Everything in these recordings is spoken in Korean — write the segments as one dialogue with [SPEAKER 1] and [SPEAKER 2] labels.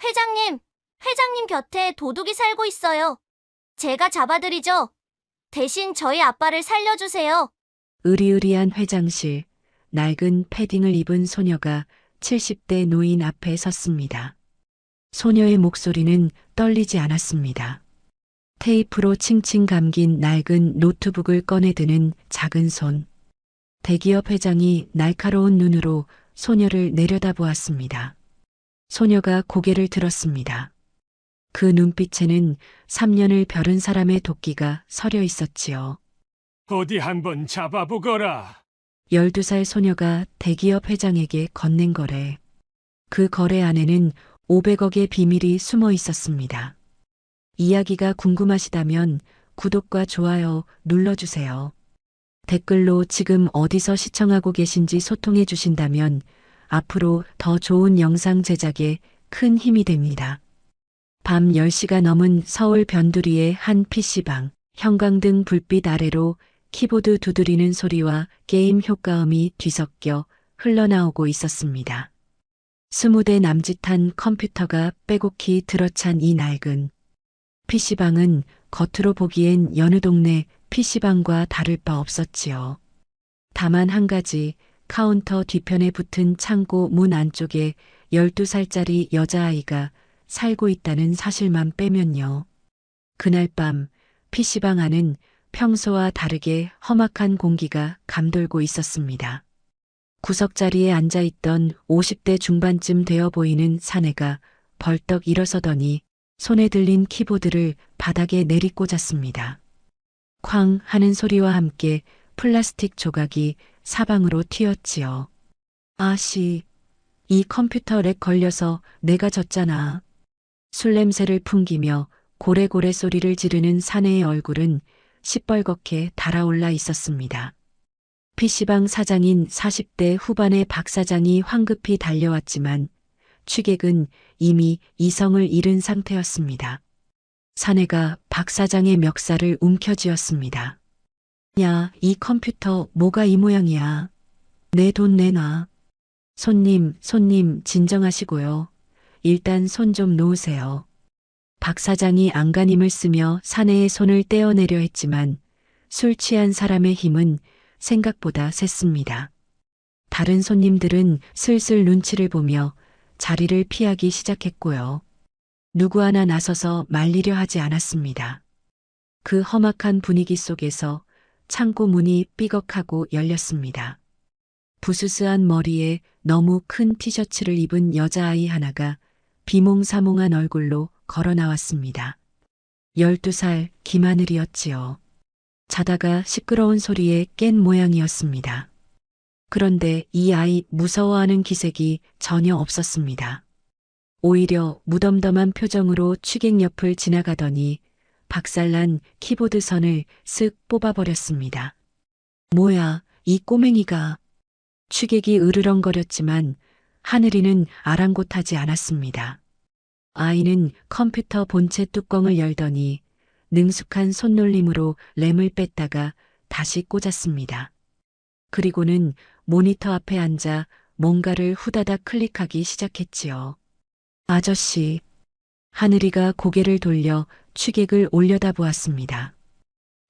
[SPEAKER 1] 회장님, 회장님 곁에 도둑이 살고 있어요. 제가 잡아드리죠. 대신 저희 아빠를 살려주세요.
[SPEAKER 2] 으리으리한 회장실, 낡은 패딩을 입은 소녀가 70대 노인 앞에 섰습니다. 소녀의 목소리는 떨리지 않았습니다. 테이프로 칭칭 감긴 낡은 노트북을 꺼내드는 작은 손. 대기업 회장이 날카로운 눈으로 소녀를 내려다보았습니다. 소녀가 고개를 들었습니다. 그 눈빛에는 3년을 벼른 사람의 도끼가 서려 있었지요.
[SPEAKER 3] 어디 한번 잡아보거라.
[SPEAKER 2] 12살 소녀가 대기업 회장에게 건넨 거래. 그 거래 안에는 500억의 비밀이 숨어 있었습니다. 이야기가 궁금하시다면 구독과 좋아요 눌러주세요. 댓글로 지금 어디서 시청하고 계신지 소통해 주신다면 앞으로 더 좋은 영상 제작에 큰 힘이 됩니다. 밤 10시가 넘은 서울 변두리의 한 PC방, 형광등 불빛 아래로 키보드 두드리는 소리와 게임 효과음이 뒤섞여 흘러나오고 있었습니다. 20대 남짓한 컴퓨터가 빼곡히 들어찬 이 낡은 PC방은 겉으로 보기엔 여느 동네 PC방과 다를 바 없었지요. 다만 한 가지, 카운터 뒤편에 붙은 창고 문 안쪽에 12살짜리 여자아이가 살고 있다는 사실만 빼면요. 그날 밤 PC방 안은 평소와 다르게 험악한 공기가 감돌고 있었습니다. 구석자리에 앉아있던 50대 중반쯤 되어 보이는 사내가 벌떡 일어서더니 손에 들린 키보드를 바닥에 내리꽂았습니다. 쾅 하는 소리와 함께 플라스틱 조각이 사방으로 튀었지요. 아씨, 이 컴퓨터 렉 걸려서 내가 졌잖아. 술 냄새를 풍기며 고래고래 소리를 지르는 사내의 얼굴은 시뻘겋게 달아올라 있었습니다. PC방 사장인 40대 후반의 박 사장이 황급히 달려왔지만 취객은 이미 이성을 잃은 상태였습니다. 사내가 박 사장의 멱살을 움켜쥐었습니다. 야, 이 컴퓨터 뭐가 이 모양이야. 내 돈 내놔. 손님, 진정하시고요. 일단 손 좀 놓으세요. 박 사장이 안간힘을 쓰며 사내의 손을 떼어내려 했지만 술 취한 사람의 힘은 생각보다 셌습니다. 다른 손님들은 슬슬 눈치를 보며 자리를 피하기 시작했고요. 누구 하나 나서서 말리려 하지 않았습니다. 그 험악한 분위기 속에서 창고 문이 삐걱하고 열렸습니다. 부스스한 머리에 너무 큰 티셔츠를 입은 여자아이 하나가 비몽사몽한 얼굴로 걸어 나왔습니다. 12살 김하늘이었지요. 자다가 시끄러운 소리에 깬 모양이었습니다. 그런데 이 아이 무서워하는 기색이 전혀 없었습니다. 오히려 무덤덤한 표정으로 취객 옆을 지나가더니 박살난 키보드 선을 쓱 뽑아버렸습니다. 뭐야, 이 꼬맹이가. 취객이 으르렁거렸지만 하늘이는 아랑곳하지 않았습니다. 아이는 컴퓨터 본체 뚜껑을 열더니 능숙한 손놀림으로 램을 뺐다가 다시 꽂았습니다. 그리고는 모니터 앞에 앉아 뭔가를 후다닥 클릭하기 시작했지요. 아저씨, 하늘이가 고개를 돌려 취객을 올려다보았습니다.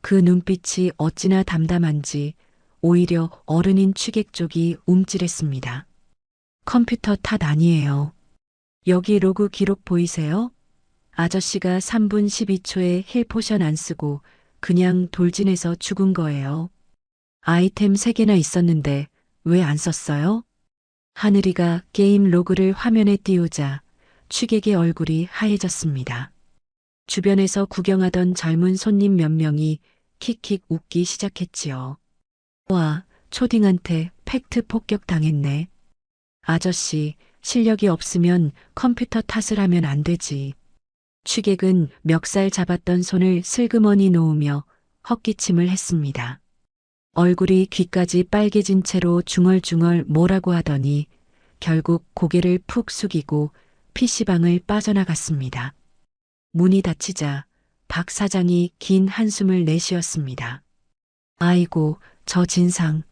[SPEAKER 2] 그 눈빛이 어찌나 담담한지 오히려 어른인 취객 쪽이 움찔했습니다. 컴퓨터 탓 아니에요. 여기 로그 기록 보이세요? 아저씨가 3분 12초에 힐 포션 안 쓰고 그냥 돌진해서 죽은 거예요. 아이템 3개나 있었는데 왜 안 썼어요? 하늘이가 게임 로그를 화면에 띄우자 취객의 얼굴이 하얘졌습니다. 주변에서 구경하던 젊은 손님 몇 명이 킥킥 웃기 시작했지요. 와, 초딩한테 팩트 폭격 당했네. 아저씨, 실력이 없으면 컴퓨터 탓을 하면 안 되지. 취객은 멱살 잡았던 손을 슬그머니 놓으며 헛기침을 했습니다. 얼굴이 귀까지 빨개진 채로 중얼중얼 뭐라고 하더니 결국 고개를 푹 숙이고 PC방을 빠져나갔습니다. 문이 닫히자 박 사장이 긴 한숨을 내쉬었습니다. 아이고, 저 진상.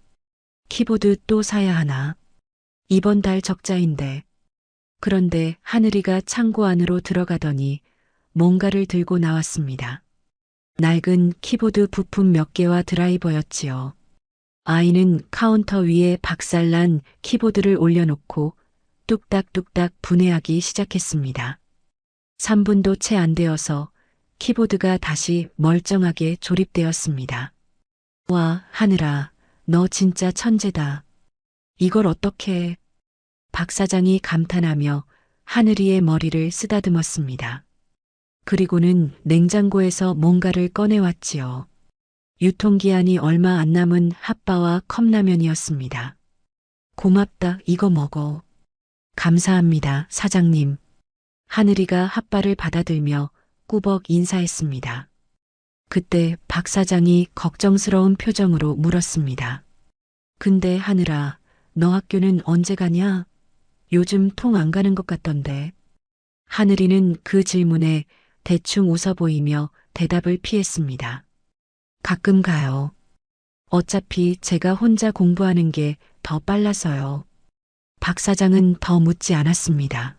[SPEAKER 2] 키보드 또 사야 하나. 이번 달 적자인데. 그런데 하늘이가 창고 안으로 들어가더니 뭔가를 들고 나왔습니다. 낡은 키보드 부품 몇 개와 드라이버였지요. 아이는 카운터 위에 박살난 키보드를 올려놓고 뚝딱뚝딱 분해하기 시작했습니다. 3분도 채 안 되어서 키보드가 다시 멀쩡하게 조립되었습니다. 와, 하늘아, 너 진짜 천재다. 이걸 어떻게 해? 박 사장이 감탄하며 하늘이의 머리를 쓰다듬었습니다. 그리고는 냉장고에서 뭔가를 꺼내왔지요. 유통기한이 얼마 안 남은 핫바와 컵라면이었습니다. 고맙다, 이거 먹어. 감사합니다, 사장님. 하늘이가 핫바를 받아들며 꾸벅 인사했습니다. 그때 박 사장이 걱정스러운 표정으로 물었습니다. 근데 하늘아, 너 학교는 언제 가냐? 요즘 통 안 가는 것 같던데. 하늘이는 그 질문에 대충 웃어 보이며 대답을 피했습니다. 가끔 가요. 어차피 제가 혼자 공부하는 게 더 빨라서요. 박 사장은 더 묻지 않았습니다.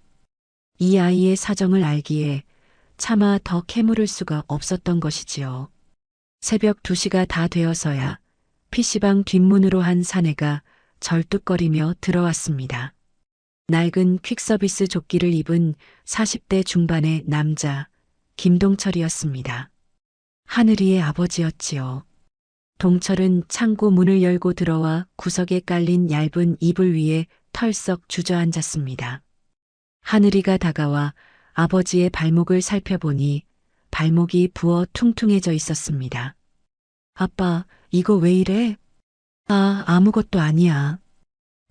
[SPEAKER 2] 이 아이의 사정을 알기에 차마 더 캐물을 수가 없었던 것이지요. 새벽 2시가 다 되어서야 PC방 뒷문으로 한 사내가 절뚝거리며 들어왔습니다. 낡은 퀵서비스 조끼를 입은 40대 중반의 남자, 김동철이었습니다. 하늘이의 아버지였지요. 동철은 창고 문을 열고 들어와 구석에 깔린 얇은 이불 위에 털썩 주저앉았습니다. 하늘이가 다가와 아버지의 발목을 살펴보니 발목이 부어 퉁퉁해져 있었습니다. 아빠, 이거 왜 이래? 아무것도 아니야.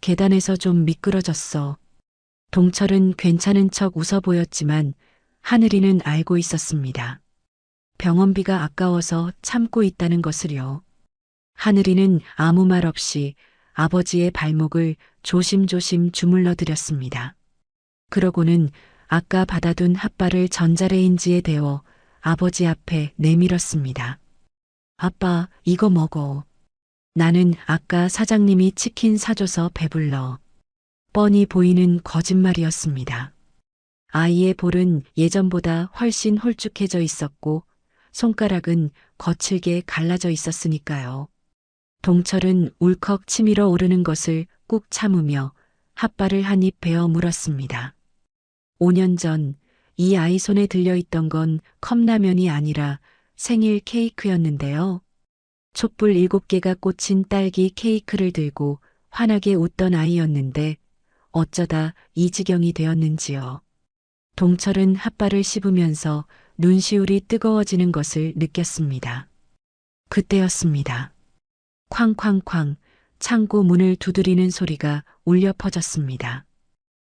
[SPEAKER 2] 계단에서 좀 미끄러졌어. 동철은 괜찮은 척 웃어 보였지만 하늘이는 알고 있었습니다. 병원비가 아까워서 참고 있다는 것을요. 하늘이는 아무 말 없이 아버지의 발목을 조심조심 주물러 드렸습니다. 그러고는 아까 받아둔 핫바를 전자레인지에 데워 아버지 앞에 내밀었습니다. 아빠, 이거 먹어. 나는 아까 사장님이 치킨 사줘서 배불러. 뻔히 보이는 거짓말이었습니다. 아이의 볼은 예전보다 훨씬 홀쭉해져 있었고 손가락은 거칠게 갈라져 있었으니까요. 동철은 울컥 치밀어 오르는 것을 꾹 참으며 핫바를 한 입 베어 물었습니다. 5년 전 이 아이 손에 들려있던 건 컵라면이 아니라 생일 케이크였는데요. 촛불 7개가 꽂힌 딸기 케이크를 들고 환하게 웃던 아이였는데 어쩌다 이 지경이 되었는지요. 동철은 핫바를 씹으면서 눈시울이 뜨거워지는 것을 느꼈습니다. 그때였습니다. 쾅쾅쾅 창고 문을 두드리는 소리가 울려 퍼졌습니다.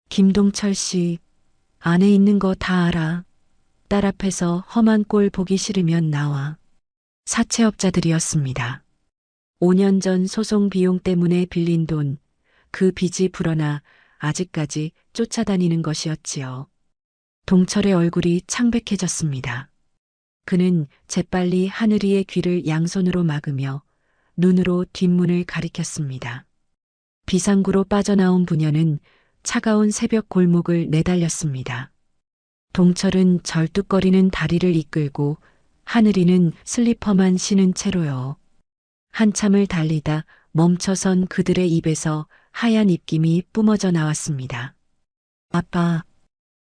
[SPEAKER 2] 김동철 씨, 안에 있는 거 다 알아. 딸 앞에서 험한 꼴 보기 싫으면 나와. 사채업자들이었습니다. 5년 전 소송 비용 때문에 빌린 돈, 그 빚이 불어나 아직까지 쫓아다니는 것이었지요. 동철의 얼굴이 창백해졌습니다. 그는 재빨리 하늘이의 귀를 양손으로 막으며 눈으로 뒷문을 가리켰습니다. 비상구로 빠져나온 부녀는 차가운 새벽 골목을 내달렸습니다. 동철은 절뚝거리는 다리를 이끌고 하늘이는 슬리퍼만 신은 채로요. 한참을 달리다 멈춰선 그들의 입에서 하얀 입김이 뿜어져 나왔습니다. 아빠,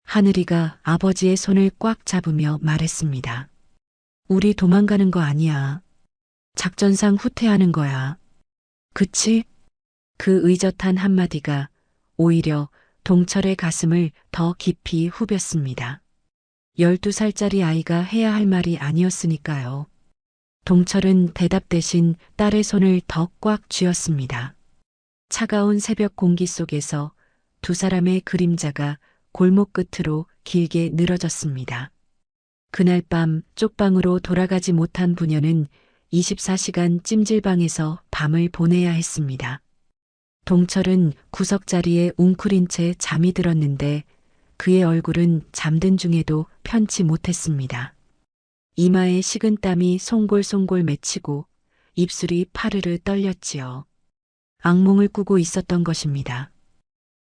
[SPEAKER 2] 하늘이가 아버지의 손을 꽉 잡으며 말했습니다. 우리 도망가는 거 아니야. 작전상 후퇴하는 거야. 그치? 그 의젓한 한마디가 오히려 동철의 가슴을 더 깊이 후볐습니다. 12살짜리 아이가 해야 할 말이 아니었으니까요. 동철은 대답 대신 딸의 손을 더 꽉 쥐었습니다. 차가운 새벽 공기 속에서 두 사람의 그림자가 골목 끝으로 길게 늘어졌습니다. 그날 밤 쪽방으로 돌아가지 못한 부녀는 24시간 찜질방에서 밤을 보내야 했습니다. 동철은 구석자리에 웅크린 채 잠이 들었는데 그의 얼굴은 잠든 중에도 편치 못했습니다. 이마에 식은 땀이 송골송골 맺히고 입술이 파르르 떨렸지요. 악몽을 꾸고 있었던 것입니다.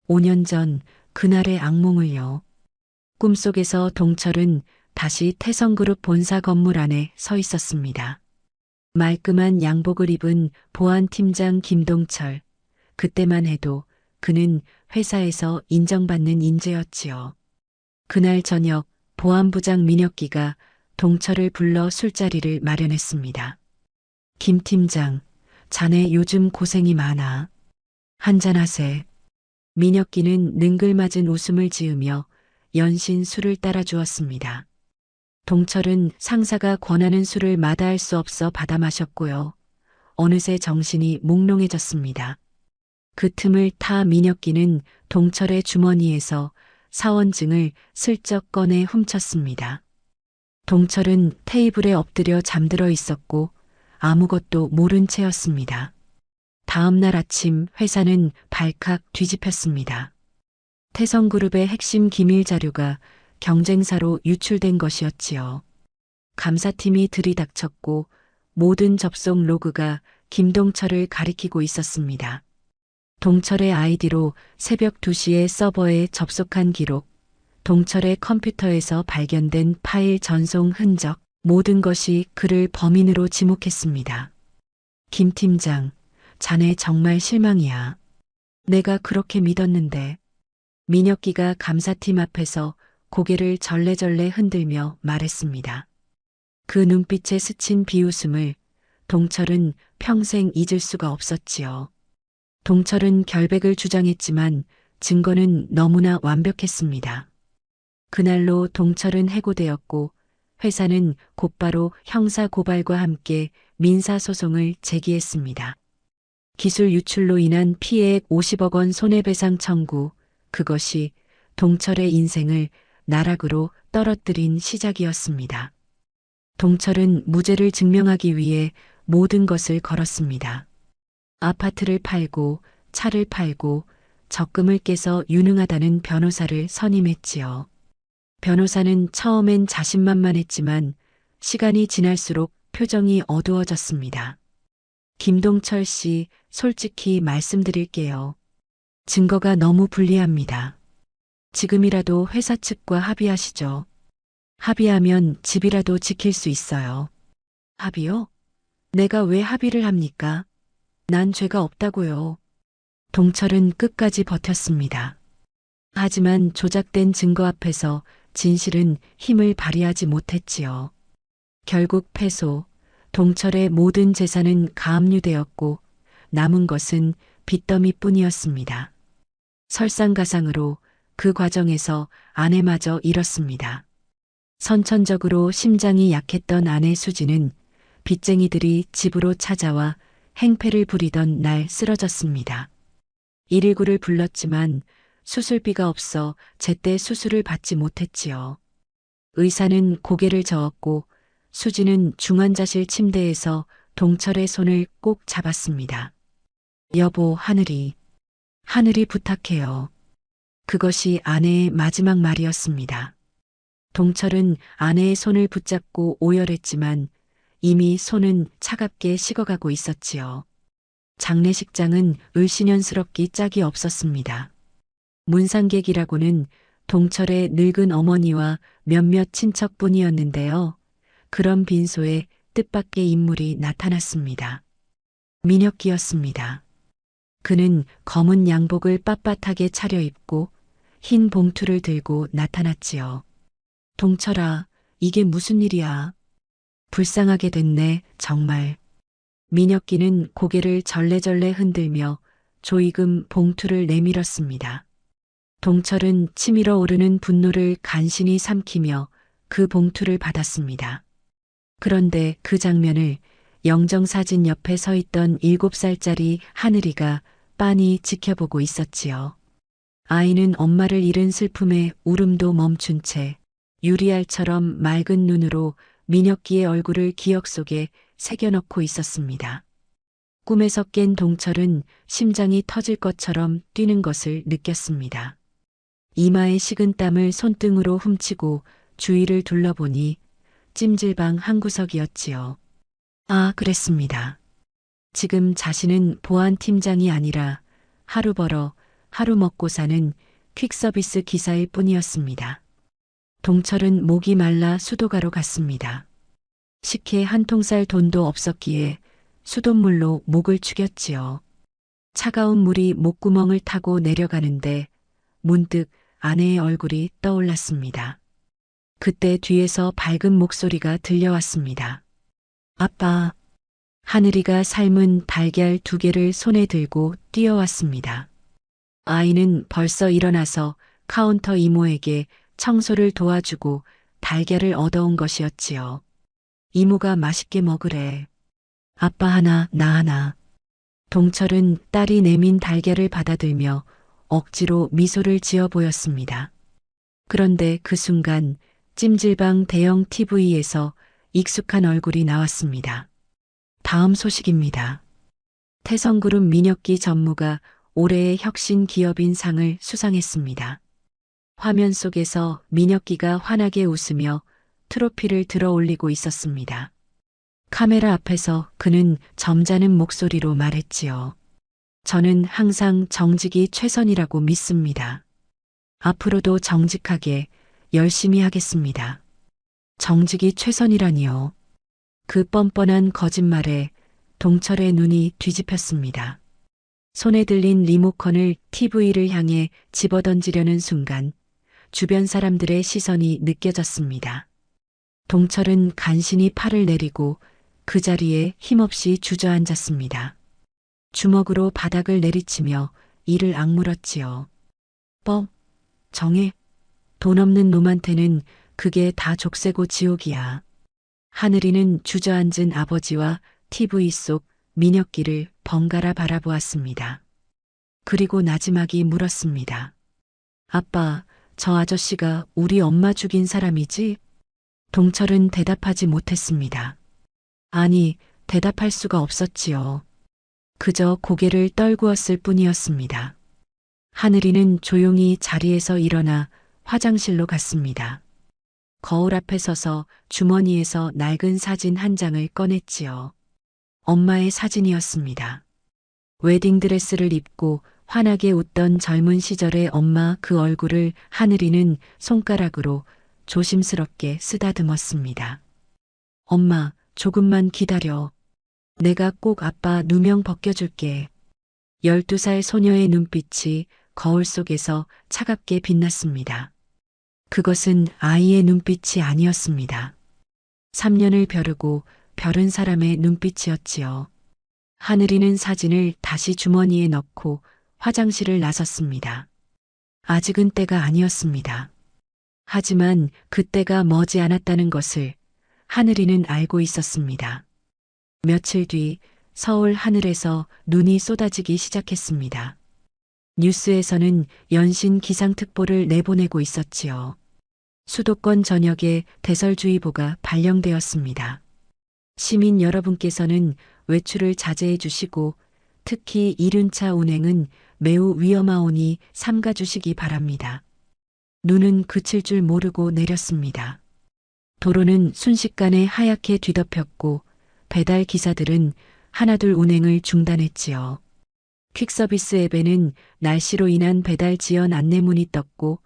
[SPEAKER 2] 5년 전 그날의 악몽을요. 꿈속에서 동철은 다시 태성그룹 본사 건물 안에 서 있었습니다. 말끔한 양복을 입은 보안팀장 김동철. 그때만 해도 그는 회사에서 인정받는 인재였지요. 그날 저녁 보안부장 민혁기가 동철을 불러 술자리를 마련했습니다. 김 팀장, 자네 요즘 고생이 많아. 한잔하세. 민혁기는 능글맞은 웃음을 지으며 연신 술을 따라주었습니다. 동철은 상사가 권하는 술을 마다할 수 없어 받아 마셨고요. 어느새 정신이 몽롱해졌습니다. 그 틈을 타 민혁기는 동철의 주머니에서 사원증을 슬쩍 꺼내 훔쳤습니다. 동철은 테이블에 엎드려 잠들어 있었고 아무것도 모른 채였습니다. 다음 날 아침 회사는 발칵 뒤집혔습니다. 태성그룹의 핵심 기밀 자료가 경쟁사로 유출된 것이었지요. 감사팀이 들이닥쳤고 모든 접속 로그가 김동철을 가리키고 있었습니다. 동철의 아이디로 새벽 2시에 서버에 접속한 기록, 동철의 컴퓨터에서 발견된 파일 전송 흔적, 모든 것이 그를 범인으로 지목했습니다. 김 팀장, 자네 정말 실망이야. 내가 그렇게 믿었는데. 민혁기가 감사팀 앞에서 고개를 절레절레 흔들며 말했습니다. 그 눈빛에 스친 비웃음을 동철은 평생 잊을 수가 없었지요. 동철은 결백을 주장했지만 증거는 너무나 완벽했습니다. 그날로 동철은 해고되었고 회사는 곧바로 형사 고발과 함께 민사소송을 제기했습니다. 기술 유출로 인한 피해액 50억 원 손해배상 청구, 그것이 동철의 인생을 나락으로 떨어뜨린 시작이었습니다. 동철은 무죄를 증명하기 위해 모든 것을 걸었습니다. 아파트를 팔고 차를 팔고 적금을 깨서 유능하다는 변호사를 선임했지요. 변호사는 처음엔 자신만만했지만 시간이 지날수록 표정이 어두워졌습니다. 김동철 씨, 솔직히 말씀드릴게요. 증거가 너무 불리합니다. 지금이라도 회사 측과 합의하시죠. 합의하면 집이라도 지킬 수 있어요. 합의요? 내가 왜 합의를 합니까? 난 죄가 없다고요. 동철은 끝까지 버텼습니다. 하지만 조작된 증거 앞에서 진실은 힘을 발휘하지 못했지요. 결국 패소, 동철의 모든 재산은 가압류되었고 남은 것은 빚더미뿐이었습니다. 설상가상으로 그 과정에서 아내마저 잃었습니다. 선천적으로 심장이 약했던 아내 수지는 빚쟁이들이 집으로 찾아와 행패를 부리던 날 쓰러졌습니다. 119를 불렀지만 수술비가 없어 제때 수술을 받지 못했지요. 의사는 고개를 저었고 수지는 중환자실 침대에서 동철의 손을 꼭 잡았습니다. 여보, 하늘이 부탁해요. 그것이 아내의 마지막 말이었습니다. 동철은 아내의 손을 붙잡고 오열했지만 이미 손은 차갑게 식어가고 있었지요. 장례식장은 을씨년스럽기 짝이 없었습니다. 문상객이라고는 동철의 늙은 어머니와 몇몇 친척뿐이었는데요. 그런 빈소에 뜻밖의 인물이 나타났습니다. 민혁기였습니다. 그는 검은 양복을 빳빳하게 차려입고 흰 봉투를 들고 나타났지요. 동철아, 이게 무슨 일이야? 불쌍하게 됐네, 정말. 민혁기는 고개를 절레절레 흔들며 조이금 봉투를 내밀었습니다. 동철은 치밀어 오르는 분노를 간신히 삼키며 그 봉투를 받았습니다. 그런데 그 장면을 영정사진 옆에 서 있던 7살짜리 하늘이가 빤히 지켜보고 있었지요. 아이는 엄마를 잃은 슬픔에 울음도 멈춘 채 유리알처럼 맑은 눈으로 민혁기의 얼굴을 기억 속에 새겨넣고 있었습니다. 꿈에서 깬 동철은 심장이 터질 것처럼 뛰는 것을 느꼈습니다. 이마에 식은 땀을 손등으로 훔치고 주위를 둘러보니 찜질방 한 구석이었지요. 아, 그랬습니다. 지금 자신은 보안팀장이 아니라 하루 벌어 하루 먹고 사는 퀵서비스 기사일 뿐이었습니다. 동철은 목이 말라 수도가로 갔습니다. 식혜 한 통 살 돈도 없었기에 수돗물로 목을 축였지요. 차가운 물이 목구멍을 타고 내려가는데 문득 아내의 얼굴이 떠올랐습니다. 그때 뒤에서 밝은 목소리가 들려왔습니다. 아빠. 하늘이가 삶은 달걀 2개를 손에 들고 뛰어왔습니다. 아이는 벌써 일어나서 카운터 이모에게 청소를 도와주고 달걀을 얻어온 것이었지요. 이모가 맛있게 먹으래. 아빠 하나, 나 하나. 동철은 딸이 내민 달걀을 받아들며 억지로 미소를 지어 보였습니다. 그런데 그 순간 찜질방 대형 TV에서 익숙한 얼굴이 나왔습니다. 다음 소식입니다. 태성그룹 민혁기 전무가 올해의 혁신 기업인 상을 수상했습니다. 화면 속에서 민혁기가 환하게 웃으며 트로피를 들어 올리고 있었습니다. 카메라 앞에서 그는 점잖은 목소리로 말했지요. 저는 항상 정직이 최선이라고 믿습니다. 앞으로도 정직하게 열심히 하겠습니다. 정직이 최선이라니요. 그 뻔뻔한 거짓말에 동철의 눈이 뒤집혔습니다. 손에 들린 리모컨을 TV를 향해 집어던지려는 순간 주변 사람들의 시선이 느껴졌습니다. 동철은 간신히 팔을 내리고 그 자리에 힘없이 주저앉았습니다. 주먹으로 바닥을 내리치며 이를 악물었지요. 정해. 돈 없는 놈한테는 그게 다 족쇄고 지옥이야. 하늘이는 주저앉은 아버지와 TV 속 민혁기를 번갈아 바라보았습니다. 그리고 나지막이 물었습니다. 아빠, 저 아저씨가 우리 엄마 죽인 사람이지? 동철은 대답하지 못했습니다. 아니, 대답할 수가 없었지요. 그저 고개를 떨구었을 뿐이었습니다. 하늘이는 조용히 자리에서 일어나 화장실로 갔습니다. 거울 앞에 서서 주머니에서 낡은 사진 한 장을 꺼냈지요. 엄마의 사진이었습니다. 웨딩드레스를 입고 환하게 웃던 젊은 시절의 엄마 그 얼굴을 하늘이는 손가락으로 조심스럽게 쓰다듬었습니다. 엄마, 조금만 기다려. 내가 꼭 아빠 누명 벗겨줄게. 12살 소녀의 눈빛이 거울 속에서 차갑게 빛났습니다. 그것은 아이의 눈빛이 아니었습니다. 3년을 벼르고 벼른 사람의 눈빛이었지요. 하늘이는 사진을 다시 주머니에 넣고 화장실을 나섰습니다. 아직은 때가 아니었습니다. 하지만 그때가 머지 않았다는 것을 하늘이는 알고 있었습니다. 며칠 뒤 서울 하늘에서 눈이 쏟아지기 시작했습니다. 뉴스에서는 연신 기상특보를 내보내고 있었지요. 수도권 전역에 대설주의보가 발령되었습니다. 시민 여러분께서는 외출을 자제해 주시고 특히 이륜차 운행은 매우 위험하오니 삼가 주시기 바랍니다. 눈은 그칠 줄 모르고 내렸습니다. 도로는 순식간에 하얗게 뒤덮였고 배달 기사들은 하나둘 운행을 중단했지요. 퀵서비스 앱에는 날씨로 인한 배달 지연 안내문이 떴고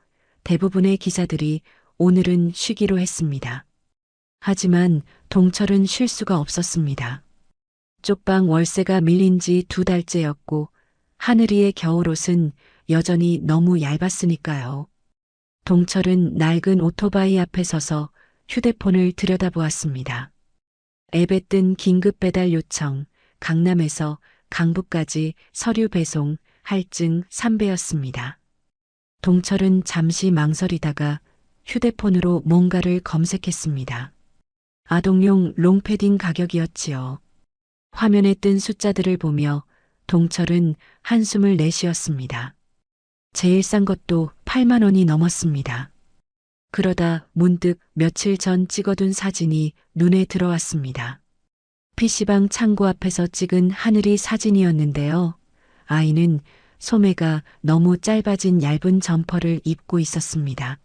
[SPEAKER 2] 대부분의 기사들이 오늘은 쉬기로 했습니다. 하지만 동철은 쉴 수가 없었습니다. 쪽방 월세가 밀린 지 2달째였고 하늘이의 겨울옷은 여전히 너무 얇았으니까요. 동철은 낡은 오토바이 앞에 서서 휴대폰을 들여다보았습니다. 앱에 뜬 긴급 배달 요청, 강남에서 강북까지 서류 배송, 할증 3배였습니다. 동철은 잠시 망설이다가 휴대폰으로 뭔가를 검색했습니다. 아동용 롱패딩 가격이었지요. 화면에 뜬 숫자들을 보며 동철은 한숨을 내쉬었습니다. 제일 싼 것도 8만 원이 넘었습니다. 그러다 문득 며칠 전 찍어둔 사진이 눈에 들어왔습니다. PC방 창고 앞에서 찍은 하늘이 사진이었는데요. 아이는 소매가 너무 짧아진 얇은 점퍼를 입고 있었습니다.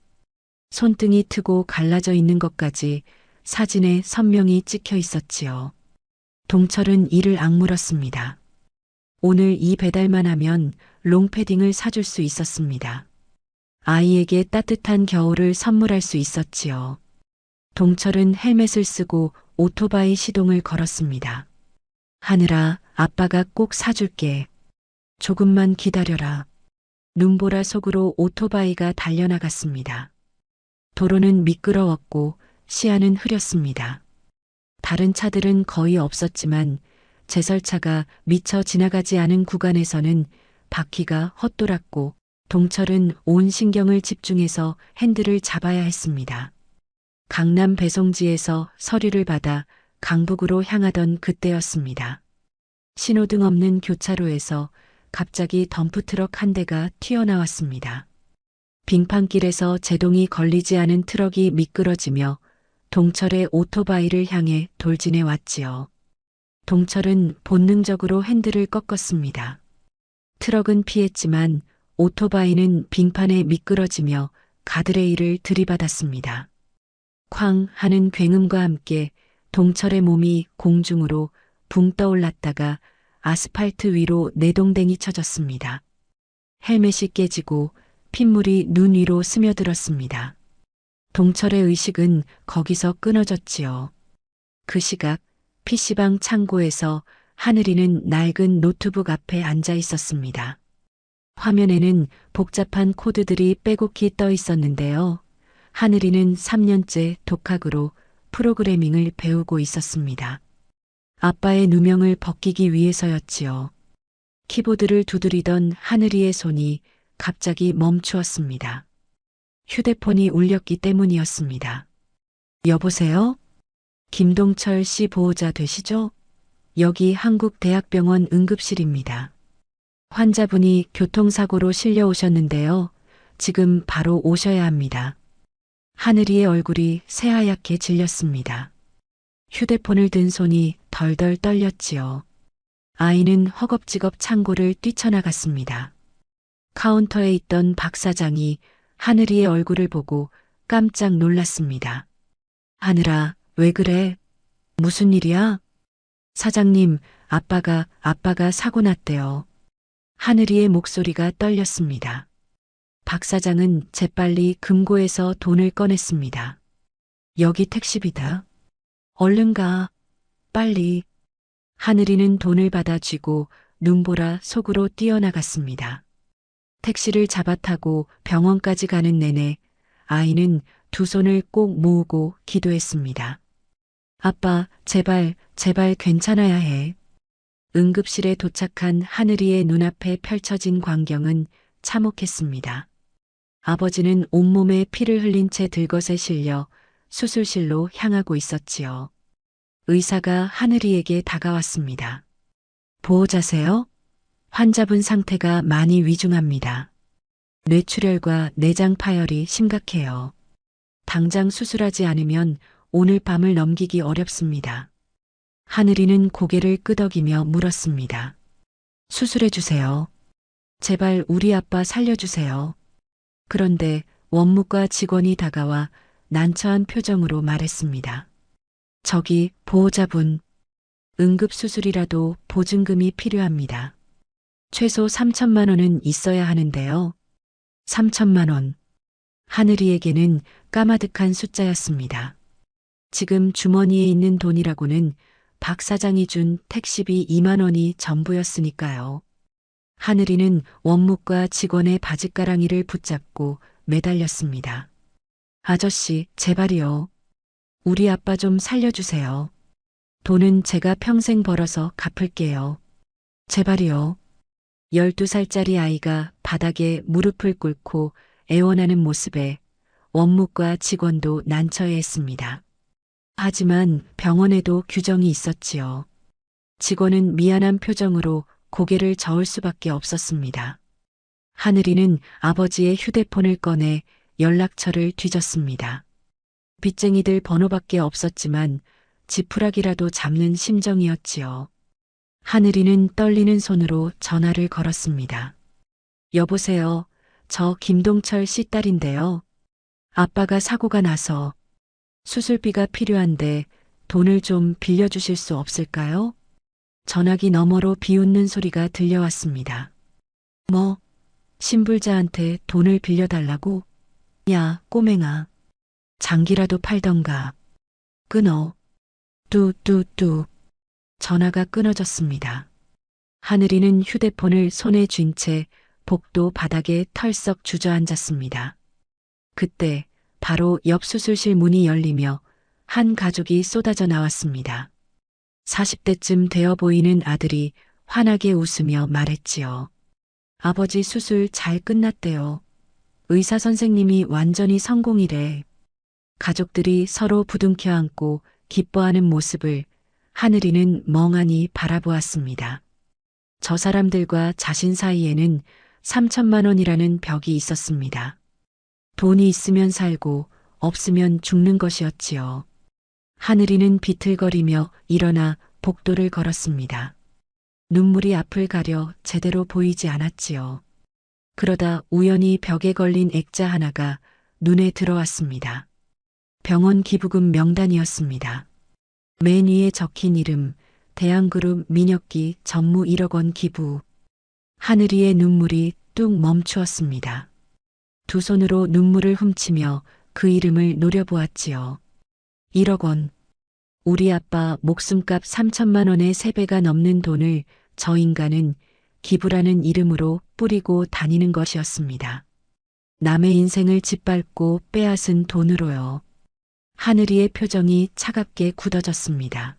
[SPEAKER 2] 손등이 트고 갈라져 있는 것까지 사진에 선명히 찍혀 있었지요. 동철은 이를 악물었습니다. 오늘 이 배달만 하면 롱패딩을 사줄 수 있었습니다. 아이에게 따뜻한 겨울을 선물할 수 있었지요. 동철은 헬멧을 쓰고 오토바이 시동을 걸었습니다. 하늘아, 아빠가 꼭 사줄게. 조금만 기다려라. 눈보라 속으로 오토바이가 달려나갔습니다. 도로는 미끄러웠고 시야는 흐렸습니다. 다른 차들은 거의 없었지만 제설차가 미처 지나가지 않은 구간에서는 바퀴가 헛돌았고 동철은 온 신경을 집중해서 핸들을 잡아야 했습니다. 강남 배송지에서 서류를 받아 강북으로 향하던 그때였습니다. 신호등 없는 교차로에서 갑자기 덤프트럭 한 대가 튀어나왔습니다. 빙판길에서 제동이 걸리지 않은 트럭이 미끄러지며 동철의 오토바이를 향해 돌진해 왔지요. 동철은 본능적으로 핸들을 꺾었습니다. 트럭은 피했지만 오토바이는 빙판에 미끄러지며 가드레일을 들이받았습니다. 쾅 하는 굉음과 함께 동철의 몸이 공중으로 붕 떠올랐다가 아스팔트 위로 내동댕이 쳐졌습니다. 헬멧이 깨지고 핏물이 눈 위로 스며들었습니다. 동철의 의식은 거기서 끊어졌지요. 그 시각 PC방 창고에서 하늘이는 낡은 노트북 앞에 앉아 있었습니다. 화면에는 복잡한 코드들이 빼곡히 떠 있었는데요. 하늘이는 3년째 독학으로 프로그래밍을 배우고 있었습니다. 아빠의 누명을 벗기기 위해서였지요. 키보드를 두드리던 하늘이의 손이 갑자기 멈추었습니다. 휴대폰이 울렸기 때문이었습니다. 여보세요? 김동철 씨 보호자 되시죠? 여기 한국대학병원 응급실입니다. 환자분이 교통사고로 실려오셨는데요. 지금 바로 오셔야 합니다. 하늘이의 얼굴이 새하얗게 질렸습니다. 휴대폰을 든 손이 덜덜 떨렸지요. 아이는 허겁지겁 창고를 뛰쳐나갔습니다. 카운터에 있던 박 사장이 하늘이의 얼굴을 보고 깜짝 놀랐습니다. 하늘아, 왜 그래? 무슨 일이야? 사장님, 아빠가 사고 났대요. 하늘이의 목소리가 떨렸습니다. 박 사장은 재빨리 금고에서 돈을 꺼냈습니다. 여기 택시비다. 얼른 가. 빨리. 하늘이는 돈을 받아 쥐고 눈보라 속으로 뛰어나갔습니다. 택시를 잡아 타고 병원까지 가는 내내 아이는 두 손을 꼭 모으고 기도했습니다. 아빠, 제발 괜찮아야 해. 응급실에 도착한 하늘이의 눈앞에 펼쳐진 광경은 참혹했습니다. 아버지는 온몸에 피를 흘린 채 들것에 실려 수술실로 향하고 있었지요. 의사가 하늘이에게 다가왔습니다. 보호자세요? 환자분 상태가 많이 위중합니다. 뇌출혈과 내장 파열이 심각해요. 당장 수술하지 않으면 오늘 밤을 넘기기 어렵습니다. 하늘이는 고개를 끄덕이며 물었습니다. 수술해 주세요. 제발 우리 아빠 살려주세요. 그런데 원무과 직원이 다가와 난처한 표정으로 말했습니다. 저기 보호자분, 응급수술이라도 보증금이 필요합니다. 최소 3천만 원은 있어야 하는데요. 3천만 원. 하늘이에게는 까마득한 숫자였습니다. 지금 주머니에 있는 돈이라고는 박 사장이 준 택시비 2만 원이 전부였으니까요. 하늘이는 원무과 직원의 바짓가랑이를 붙잡고 매달렸습니다. 아저씨, 제발이요. 우리 아빠 좀 살려주세요. 돈은 제가 평생 벌어서 갚을게요. 제발이요. 12살짜리 아이가 바닥에 무릎을 꿇고 애원하는 모습에 원무과 직원도 난처해했습니다. 하지만 병원에도 규정이 있었지요. 직원은 미안한 표정으로 고개를 저을 수밖에 없었습니다. 하늘이는 아버지의 휴대폰을 꺼내 연락처를 뒤졌습니다. 빚쟁이들 번호밖에 없었지만 지푸라기라도 잡는 심정이었지요. 하늘이는 떨리는 손으로 전화를 걸었습니다. 여보세요. 저 김동철 씨 딸인데요. 아빠가 사고가 나서 수술비가 필요한데 돈을 좀 빌려주실 수 없을까요? 전화기 너머로 비웃는 소리가 들려왔습니다. 뭐, 신불자한테 돈을 빌려달라고? 야, 꼬맹아. 장기라도 팔던가. 끊어. 뚜뚜뚜. 전화가 끊어졌습니다. 하늘이는 휴대폰을 손에 쥔 채 복도 바닥에 털썩 주저앉았습니다. 그때 바로 옆 수술실 문이 열리며 한 가족이 쏟아져 나왔습니다. 40대쯤 되어 보이는 아들이 환하게 웃으며 말했지요. 아버지 수술 잘 끝났대요. 의사 선생님이 완전히 성공이래. 가족들이 서로 부둥켜 안고 기뻐하는 모습을 하늘이는 멍하니 바라보았습니다. 저 사람들과 자신 사이에는 3천만 원이라는 벽이 있었습니다. 돈이 있으면 살고 없으면 죽는 것이었지요. 하늘이는 비틀거리며 일어나 복도를 걸었습니다. 눈물이 앞을 가려 제대로 보이지 않았지요. 그러다 우연히 벽에 걸린 액자 하나가 눈에 들어왔습니다. 병원 기부금 명단이었습니다. 맨 위에 적힌 이름, 대한그룹 민혁기 전무 1억 원 기부. 하늘이의 눈물이 뚝 멈추었습니다. 두 손으로 눈물을 훔치며 그 이름을 노려보았지요. 1억 원. 우리 아빠 목숨값 3천만 원의 3배가 넘는 돈을 저 인간은 기부라는 이름으로 뿌리고 다니는 것이었습니다. 남의 인생을 짓밟고 빼앗은 돈으로요. 하늘이의 표정이 차갑게 굳어졌습니다.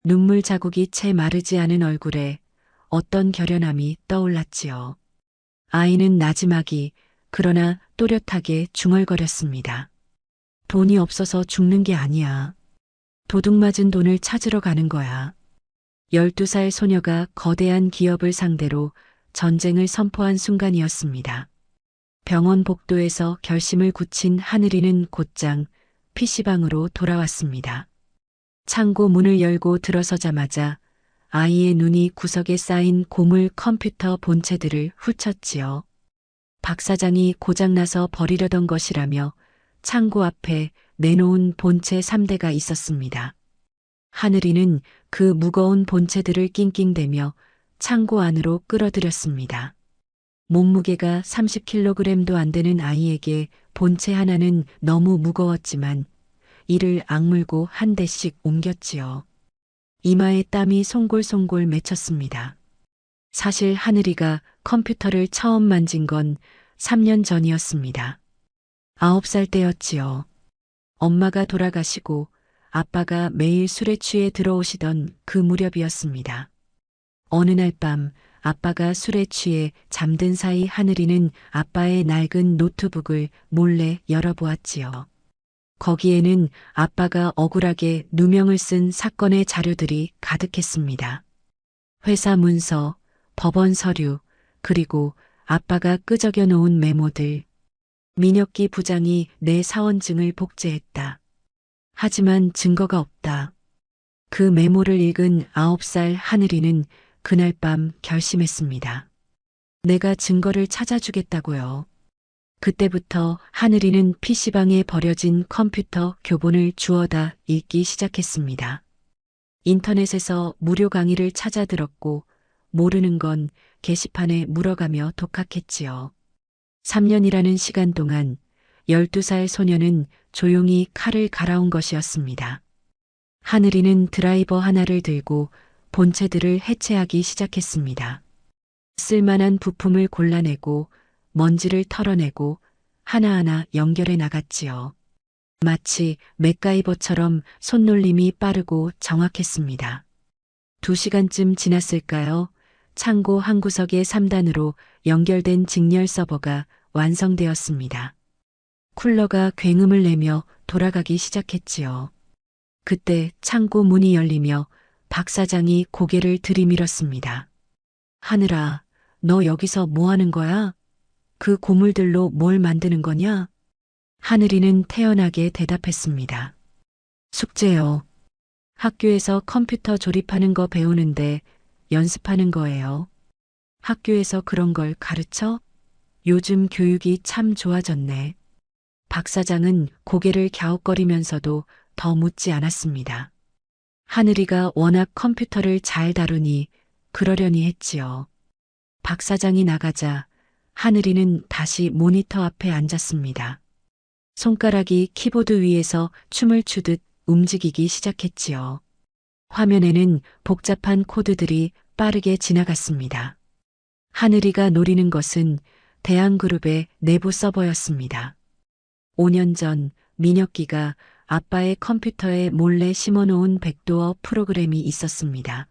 [SPEAKER 2] 눈물 자국이 채 마르지 않은 얼굴에 어떤 결연함이 떠올랐지요. 아이는 나지막이 그러나 또렷하게 중얼거렸습니다. 돈이 없어서 죽는 게 아니야. 도둑맞은 돈을 찾으러 가는 거야. 12살 소녀가 거대한 기업을 상대로 전쟁을 선포한 순간이었습니다. 병원 복도에서 결심을 굳힌 하늘이는 곧장 PC방으로 돌아왔습니다. 창고 문을 열고 들어서자마자 아이의 눈이 구석에 쌓인 고물 컴퓨터 본체들을 훑쳤지요. 박 사장이 고장나서 버리려던 것이라며 창고 앞에 내놓은 본체 3대가 있었습니다. 하늘이는 그 무거운 본체들을 낑낑대며 창고 안으로 끌어들였습니다. 몸무게가 30kg도 안 되는 아이에게 본체 하나는 너무 무거웠지만 이를 악물고 한 대씩 옮겼지요. 이마에 땀이 송골송골 맺혔습니다. 사실 하늘이가 컴퓨터를 처음 만진 건 3년 전이었습니다. 9살 때였지요. 엄마가 돌아가시고 아빠가 매일 술에 취해 들어오시던 그 무렵이었습니다. 어느 날 밤 아빠가 술에 취해 잠든 사이 하늘이는 아빠의 낡은 노트북을 몰래 열어보았지요. 거기에는 아빠가 억울하게 누명을 쓴 사건의 자료들이 가득했습니다. 회사 문서, 법원 서류, 그리고 아빠가 끄적여 놓은 메모들. 민혁기 부장이 내 사원증을 복제했다. 하지만 증거가 없다. 그 메모를 읽은 9살 하늘이는 그날 밤 결심했습니다. 내가 증거를 찾아주겠다고요. 그때부터 하늘이는 PC방에 버려진 컴퓨터 교본을 주워다 읽기 시작했습니다. 인터넷에서 무료 강의를 찾아 들었고 모르는 건 게시판에 물어가며 독학했지요. 3년이라는 시간 동안 12살 소녀는 조용히 칼을 갈아온 것이었습니다. 하늘이는 드라이버 하나를 들고 본체들을 해체하기 시작했습니다. 쓸만한 부품을 골라내고 먼지를 털어내고 하나하나 연결해 나갔지요. 마치 맥가이버처럼 손놀림이 빠르고 정확했습니다. 2시간쯤 지났을까요? 창고 한 구석의 3단으로 연결된 직렬 서버가 완성되었습니다. 쿨러가 굉음을 내며 돌아가기 시작했지요. 그때 창고 문이 열리며 박 사장이 고개를 들이밀었습니다. 하늘아, 너 여기서 뭐 하는 거야? 그 고물들로 뭘 만드는 거냐? 하늘이는 태연하게 대답했습니다. 숙제요. 학교에서 컴퓨터 조립하는 거 배우는데 연습하는 거예요. 학교에서 그런 걸 가르쳐? 요즘 교육이 참 좋아졌네. 박 사장은 고개를 갸웃거리면서도 더 묻지 않았습니다. 하늘이가 워낙 컴퓨터를 잘 다루니 그러려니 했지요. 박 사장이 나가자 하늘이는 다시 모니터 앞에 앉았습니다. 손가락이 키보드 위에서 춤을 추듯 움직이기 시작했지요. 화면에는 복잡한 코드들이 빠르게 지나갔습니다. 하늘이가 노리는 것은 대한그룹의 내부 서버였습니다. 5년 전 민혁기가 아빠의 컴퓨터에 몰래 심어놓은 백도어 프로그램이 있었습니다.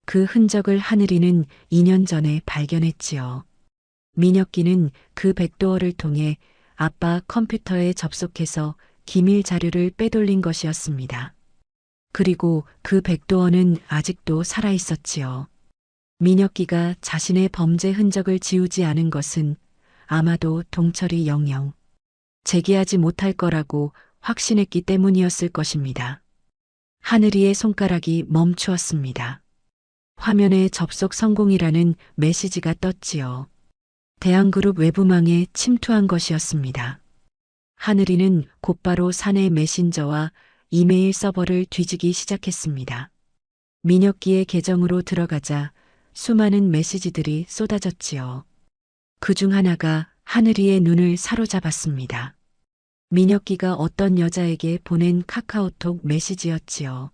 [SPEAKER 2] 그 흔적을 하늘이는 2년 전에 발견했지요. 민혁기는 그 백도어를 통해 아빠 컴퓨터에 접속해서 기밀 자료를 빼돌린 것이었습니다. 그리고 그 백도어는 아직도 살아 있었지요. 민혁기가 자신의 범죄 흔적을 지우지 않은 것은 아마도 동철이 영영 재기하지 못할 거라고 확신했기 때문이었을 것입니다. 하늘이의 손가락이 멈추었습니다. 화면에 접속 성공이라는 메시지가 떴지요. 대한그룹 외부망에 침투한 것이었습니다. 하늘이는 곧바로 사내 메신저와 이메일 서버를 뒤지기 시작했습니다. 민혁기의 계정으로 들어가자 수많은 메시지들이 쏟아졌지요. 그중 하나가 하늘이의 눈을 사로잡았습니다. 민혁기가 어떤 여자에게 보낸 카카오톡 메시지였지요.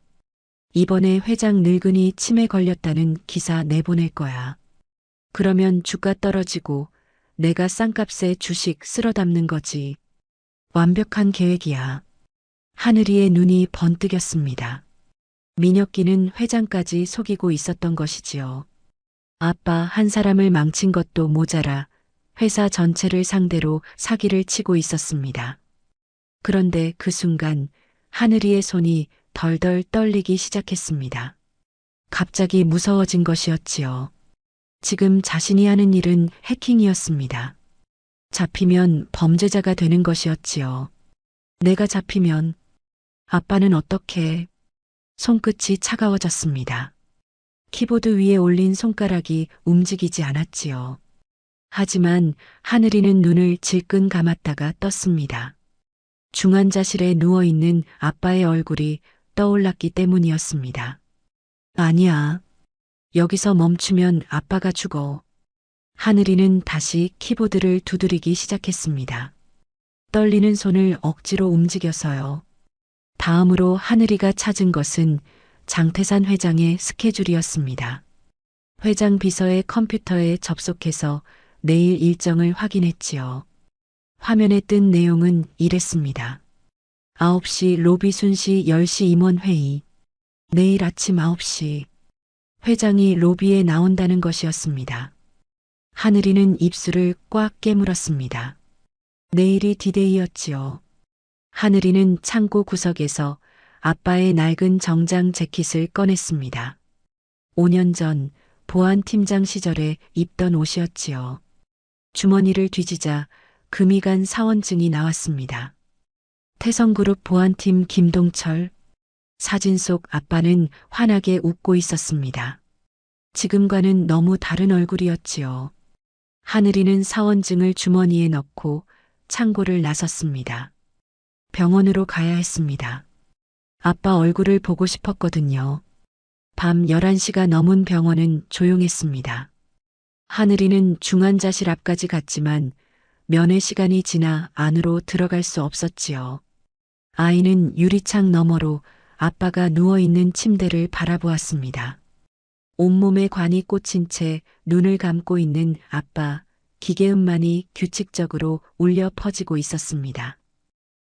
[SPEAKER 2] 이번에 회장 늙은이 치매 걸렸다는 기사 내보낼 거야. 그러면 주가 떨어지고 내가 싼값에 주식 쓸어 담는 거지. 완벽한 계획이야. 하늘이의 눈이 번뜩였습니다. 민혁기는 회장까지 속이고 있었던 것이지요. 아빠 한 사람을 망친 것도 모자라 회사 전체를 상대로 사기를 치고 있었습니다. 그런데 그 순간 하늘이의 손이 덜덜 떨리기 시작했습니다. 갑자기 무서워진 것이었지요. 지금 자신이 하는 일은 해킹이었습니다. 잡히면 범죄자가 되는 것이었지요. 내가 잡히면 아빠는 어떻게? 손끝이 차가워졌습니다. 키보드 위에 올린 손가락이 움직이지 않았지요. 하지만 하늘이는 눈을 질끈 감았다가 떴습니다. 중환자실에 누워있는 아빠의 얼굴이 떠올랐기 때문이었습니다. 아니야. 여기서 멈추면 아빠가 죽어. 하늘이는 다시 키보드를 두드리기 시작했습니다. 떨리는 손을 억지로 움직여서요. 다음으로 하늘이가 찾은 것은 장태산 회장의 스케줄이었습니다. 회장 비서의 컴퓨터에 접속해서 내일 일정을 확인했지요. 화면에 뜬 내용은 이랬습니다. 9시 로비 순시 10시 임원회의. 내일 아침 9시. 회장이 로비에 나온다는 것이었습니다. 하늘이는 입술을 꽉 깨물었습니다. 내일이 디데이였지요. 하늘이는 창고 구석에서 아빠의 낡은 정장 재킷을 꺼냈습니다. 5년 전 보안팀장 시절에 입던 옷이었지요. 주머니를 뒤지자 금이 간 사원증이 나왔습니다. 태성그룹 보안팀 김동철. 사진 속 아빠는 환하게 웃고 있었습니다. 지금과는 너무 다른 얼굴이었지요. 하늘이는 사원증을 주머니에 넣고 창고를 나섰습니다. 병원으로 가야 했습니다. 아빠 얼굴을 보고 싶었거든요. 밤 11시가 넘은 병원은 조용했습니다. 하늘이는 중환자실 앞까지 갔지만 면회 시간이 지나 안으로 들어갈 수 없었지요. 아이는 유리창 너머로 아빠가 누워있는 침대를 바라보았습니다. 온몸에 관이 꽂힌 채 눈을 감고 있는 아빠, 기계음만이 규칙적으로 울려 퍼지고 있었습니다.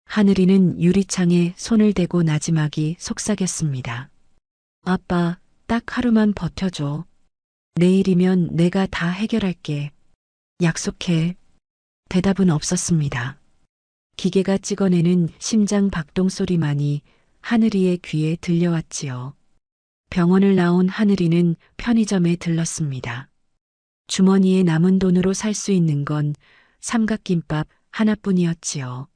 [SPEAKER 2] 하늘이는 유리창에 손을 대고 나지막이 속삭였습니다. 아빠, 딱 하루만 버텨줘. 내일이면 내가 다 해결할게. 약속해. 대답은 없었습니다. 기계가 찍어내는 심장 박동 소리만이 하늘이의 귀에 들려왔지요. 병원을 나온 하늘이는 편의점에 들렀습니다. 주머니에 남은 돈으로 살 수 있는 건 삼각김밥 하나뿐이었지요.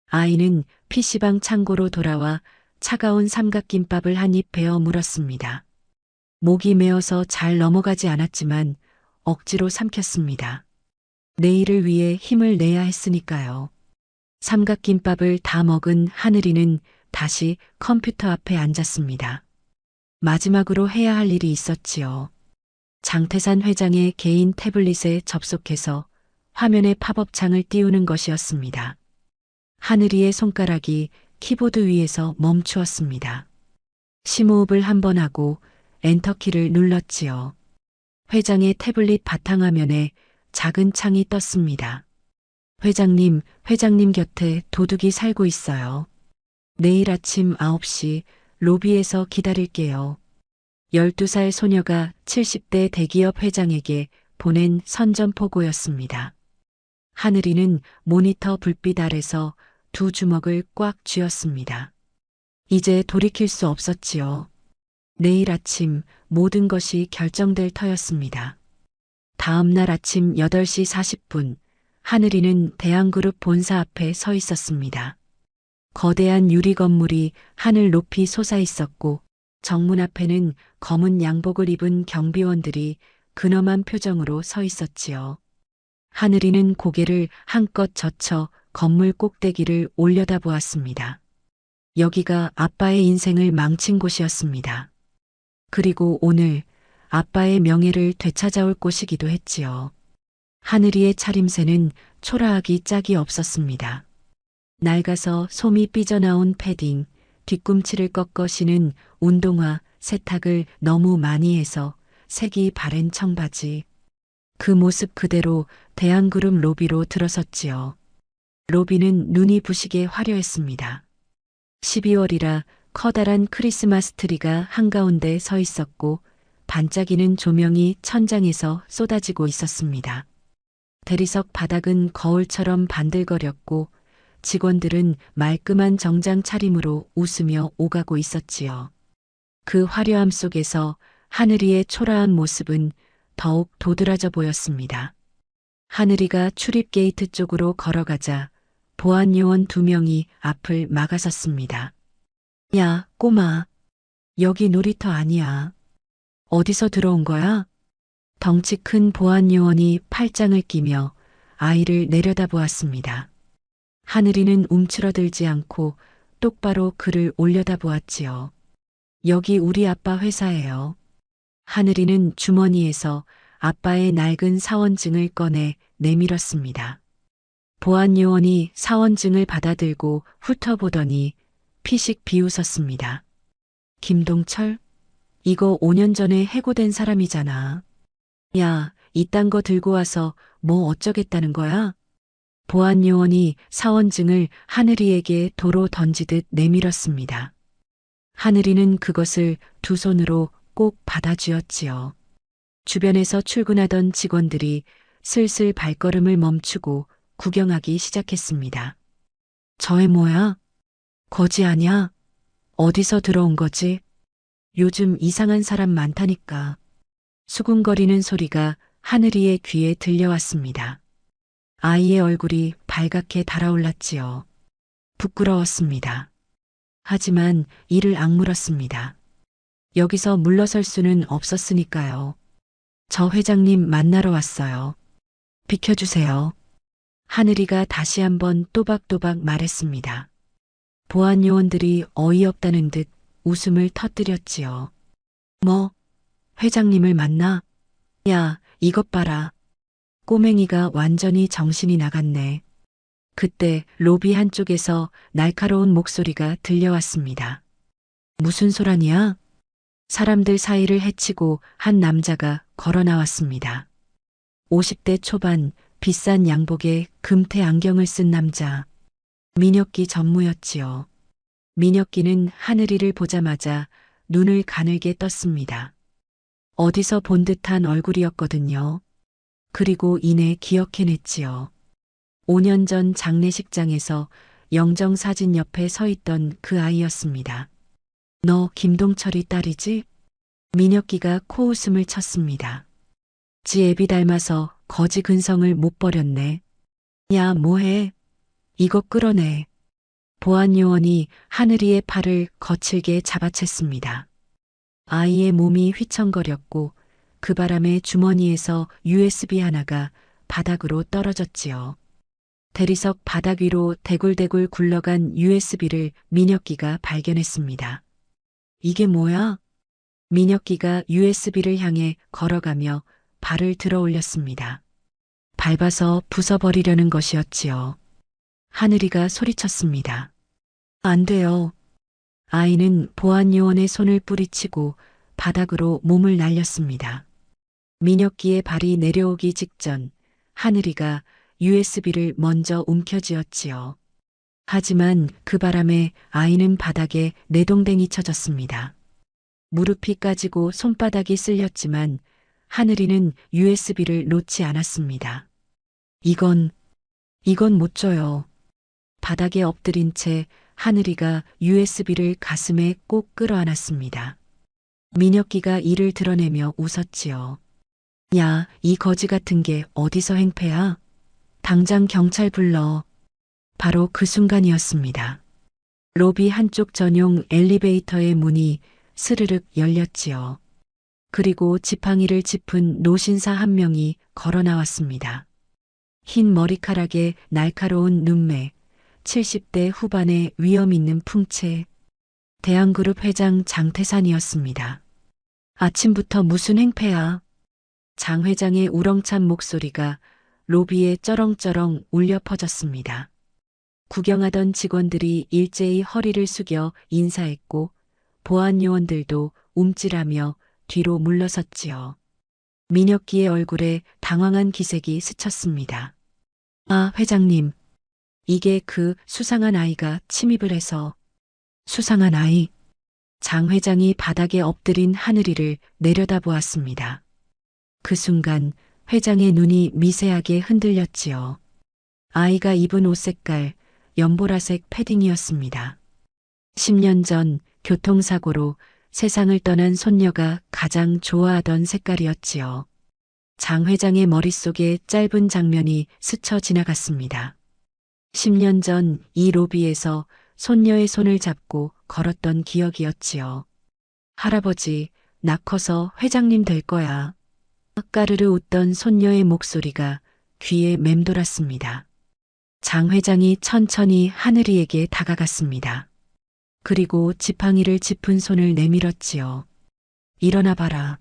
[SPEAKER 2] 아이는 PC방 창고로 돌아와 차가운 삼각김밥을 한 입 베어 물었습니다. 목이 메어서 잘 넘어가지 않았지만 억지로 삼켰습니다. 내일을 위해 힘을 내야 했으니까요. 삼각김밥을 다 먹은 하늘이는 다시 컴퓨터 앞에 앉았습니다. 마지막으로 해야 할 일이 있었지요. 장태산 회장의 개인 태블릿에 접속해서 화면에 팝업창을 띄우는 것이었습니다. 하늘이의 손가락이 키보드 위에서 멈추었습니다. 심호흡을 한 번 하고 엔터키를 눌렀지요. 회장의 태블릿 바탕화면에 작은 창이 떴습니다. 회장님 곁에 도둑이 살고 있어요. 내일 아침 9시 로비에서 기다릴게요. 12살 소녀가 70대 대기업 회장에게 보낸 선전포고였습니다. 하늘이는 모니터 불빛 아래서 두 주먹을 꽉 쥐었습니다. 이제 돌이킬 수 없었지요. 내일 아침 모든 것이 결정될 터였습니다. 다음 날 아침 8시 40분, 하늘이는 대한그룹 본사 앞에 서 있었습니다. 거대한 유리 건물이 하늘 높이 솟아 있었고, 정문 앞에는 검은 양복을 입은 경비원들이 근엄한 표정으로 서 있었지요. 하늘이는 고개를 한껏 젖혀 건물 꼭대기를 올려다보았습니다. 여기가 아빠의 인생을 망친 곳이었습니다. 그리고 오늘 아빠의 명예를 되찾아올 곳이기도 했지요. 하늘이의 차림새는 초라하기 짝이 없었습니다. 낡아서 솜이 삐져나온 패딩, 뒤꿈치를 꺾어 신은 운동화, 세탁을 너무 많이 해서 색이 바랜 청바지. 그 모습 그대로 대한그룹 로비로 들어섰지요. 로비는 눈이 부시게 화려했습니다. 12월이라 커다란 크리스마스 트리가 한가운데 서 있었고 반짝이는 조명이 천장에서 쏟아지고 있었습니다. 대리석 바닥은 거울처럼 반들거렸고 직원들은 말끔한 정장 차림으로 웃으며 오가고 있었지요. 그 화려함 속에서 하늘이의 초라한 모습은 더욱 도드라져 보였습니다. 하늘이가 출입 게이트 쪽으로 걸어가자 보안 요원 2명이 앞을 막아섰습니다. 야, 꼬마. 여기 놀이터 아니야. 어디서 들어온 거야? 덩치 큰 보안 요원이 팔짱을 끼며 아이를 내려다보았습니다. 하늘이는 움츠러들지 않고 똑바로 그를 올려다보았지요. 여기 우리 아빠 회사예요. 하늘이는 주머니에서 아빠의 낡은 사원증을 꺼내 내밀었습니다. 보안 요원이 사원증을 받아들고 훑어보더니 피식 비웃었습니다. 김동철? 이거 5년 전에 해고된 사람이잖아. 야, 이딴 거 들고 와서 뭐 어쩌겠다는 거야? 보안 요원이 사원증을 하늘이에게 도로 던지듯 내밀었습니다. 하늘이는 그것을 두 손으로 꼭 받아쥐었지요. 주변에서 출근하던 직원들이 슬슬 발걸음을 멈추고 구경하기 시작했습니다. 저애 뭐야? 거지 아냐? 어디서 들어온 거지? 요즘 이상한 사람 많다니까. 수군거리는 소리가 하늘이의 귀에 들려왔습니다. 아이의 얼굴이 발갛게 달아올랐지요. 부끄러웠습니다. 하지만 이를 악물었습니다. 여기서 물러설 수는 없었으니까요. 저 회장님 만나러 왔어요. 비켜주세요. 하늘이가 다시 한번 또박또박 말했습니다. 보안 요원들이 어이없다는 듯 웃음을 터뜨렸지요. 뭐? 회장님을 만나? 야, 이것 봐라. 꼬맹이가 완전히 정신이 나갔네. 그때 로비 한쪽에서 날카로운 목소리가 들려왔습니다. 무슨 소란이야? 사람들 사이를 헤치고 한 남자가 걸어 나왔습니다. 50대 초반 비싼 양복에 금태 안경을 쓴 남자. 민혁기 전무였지요. 민혁기는 하늘이를 보자마자 눈을 가늘게 떴습니다. 어디서 본 듯한 얼굴이었거든요. 그리고 이내 기억해냈지요. 5년 전 장례식장에서 영정 사진 옆에 서 있던 그 아이였습니다. 너 김동철이 딸이지? 민혁기가 코웃음을 쳤습니다. 지 애비 닮아서 거지 근성을 못 버렸네. 야, 뭐해? 이거 끌어내. 보안 요원이 하늘이의 팔을 거칠게 잡아챘습니다. 아이의 몸이 휘청거렸고 그 바람에 주머니에서 USB 하나가 바닥으로 떨어졌지요. 대리석 바닥 위로 대굴대굴 굴러간 USB를 민혁기가 발견했습니다. 이게 뭐야? 민혁기가 USB를 향해 걸어가며 발을 들어 올렸습니다. 밟아서 부숴버리려는 것이었지요. 하늘이가 소리쳤습니다. 안 돼요. 아이는 보안요원의 손을 뿌리치고 바닥으로 몸을 날렸습니다. 민혁기의 발이 내려오기 직전 하늘이가 USB를 먼저 움켜쥐었지요. 하지만 그 바람에 아이는 바닥에 내동댕이 쳐졌습니다. 무릎이 까지고 손바닥이 쓸렸지만 하늘이는 USB를 놓지 않았습니다. 이건 못 줘요. 바닥에 엎드린 채 하늘이가 USB를 가슴에 꼭 끌어안았습니다. 민혁기가 이를 드러내며 웃었지요. 야, 이 거지 같은 게 어디서 행패야? 당장 경찰 불러. 바로 그 순간이었습니다. 로비 한쪽 전용 엘리베이터의 문이 스르륵 열렸지요. 그리고 지팡이를 짚은 노신사 한 명이 걸어 나왔습니다. 흰 머리카락에 날카로운 눈매, 70대 후반의 위험 있는 풍채, 대한그룹 회장 장태산이었습니다. 아침부터 무슨 행패야? 장 회장의 우렁찬 목소리가 로비에 쩌렁쩌렁 울려 퍼졌습니다. 구경하던 직원들이 일제히 허리를 숙여 인사했고 보안 요원들도 움찔하며 뒤로 물러섰지요. 민혁기의 얼굴에 당황한 기색이 스쳤습니다. 아, 회장님. 이게 그 수상한 아이가 침입을 해서. 수상한 아이. 장 회장이 바닥에 엎드린 하늘이를 내려다보았습니다. 그 순간 회장의 눈이 미세하게 흔들렸지요. 아이가 입은 옷 색깔 연보라색 패딩이었습니다. 10년 전 교통사고로 세상을 떠난 손녀가 가장 좋아하던 색깔이었지요. 장 회장의 머릿속에 짧은 장면이 스쳐 지나갔습니다. 10년 전 이 로비에서 손녀의 손을 잡고 걸었던 기억이었지요. 할아버지, 나 커서 회장님 될 거야. 까르르 웃던 손녀의 목소리가 귀에 맴돌았습니다. 장 회장이 천천히 하늘이에게 다가갔습니다. 그리고 지팡이를 짚은 손을 내밀었지요. 일어나 봐라.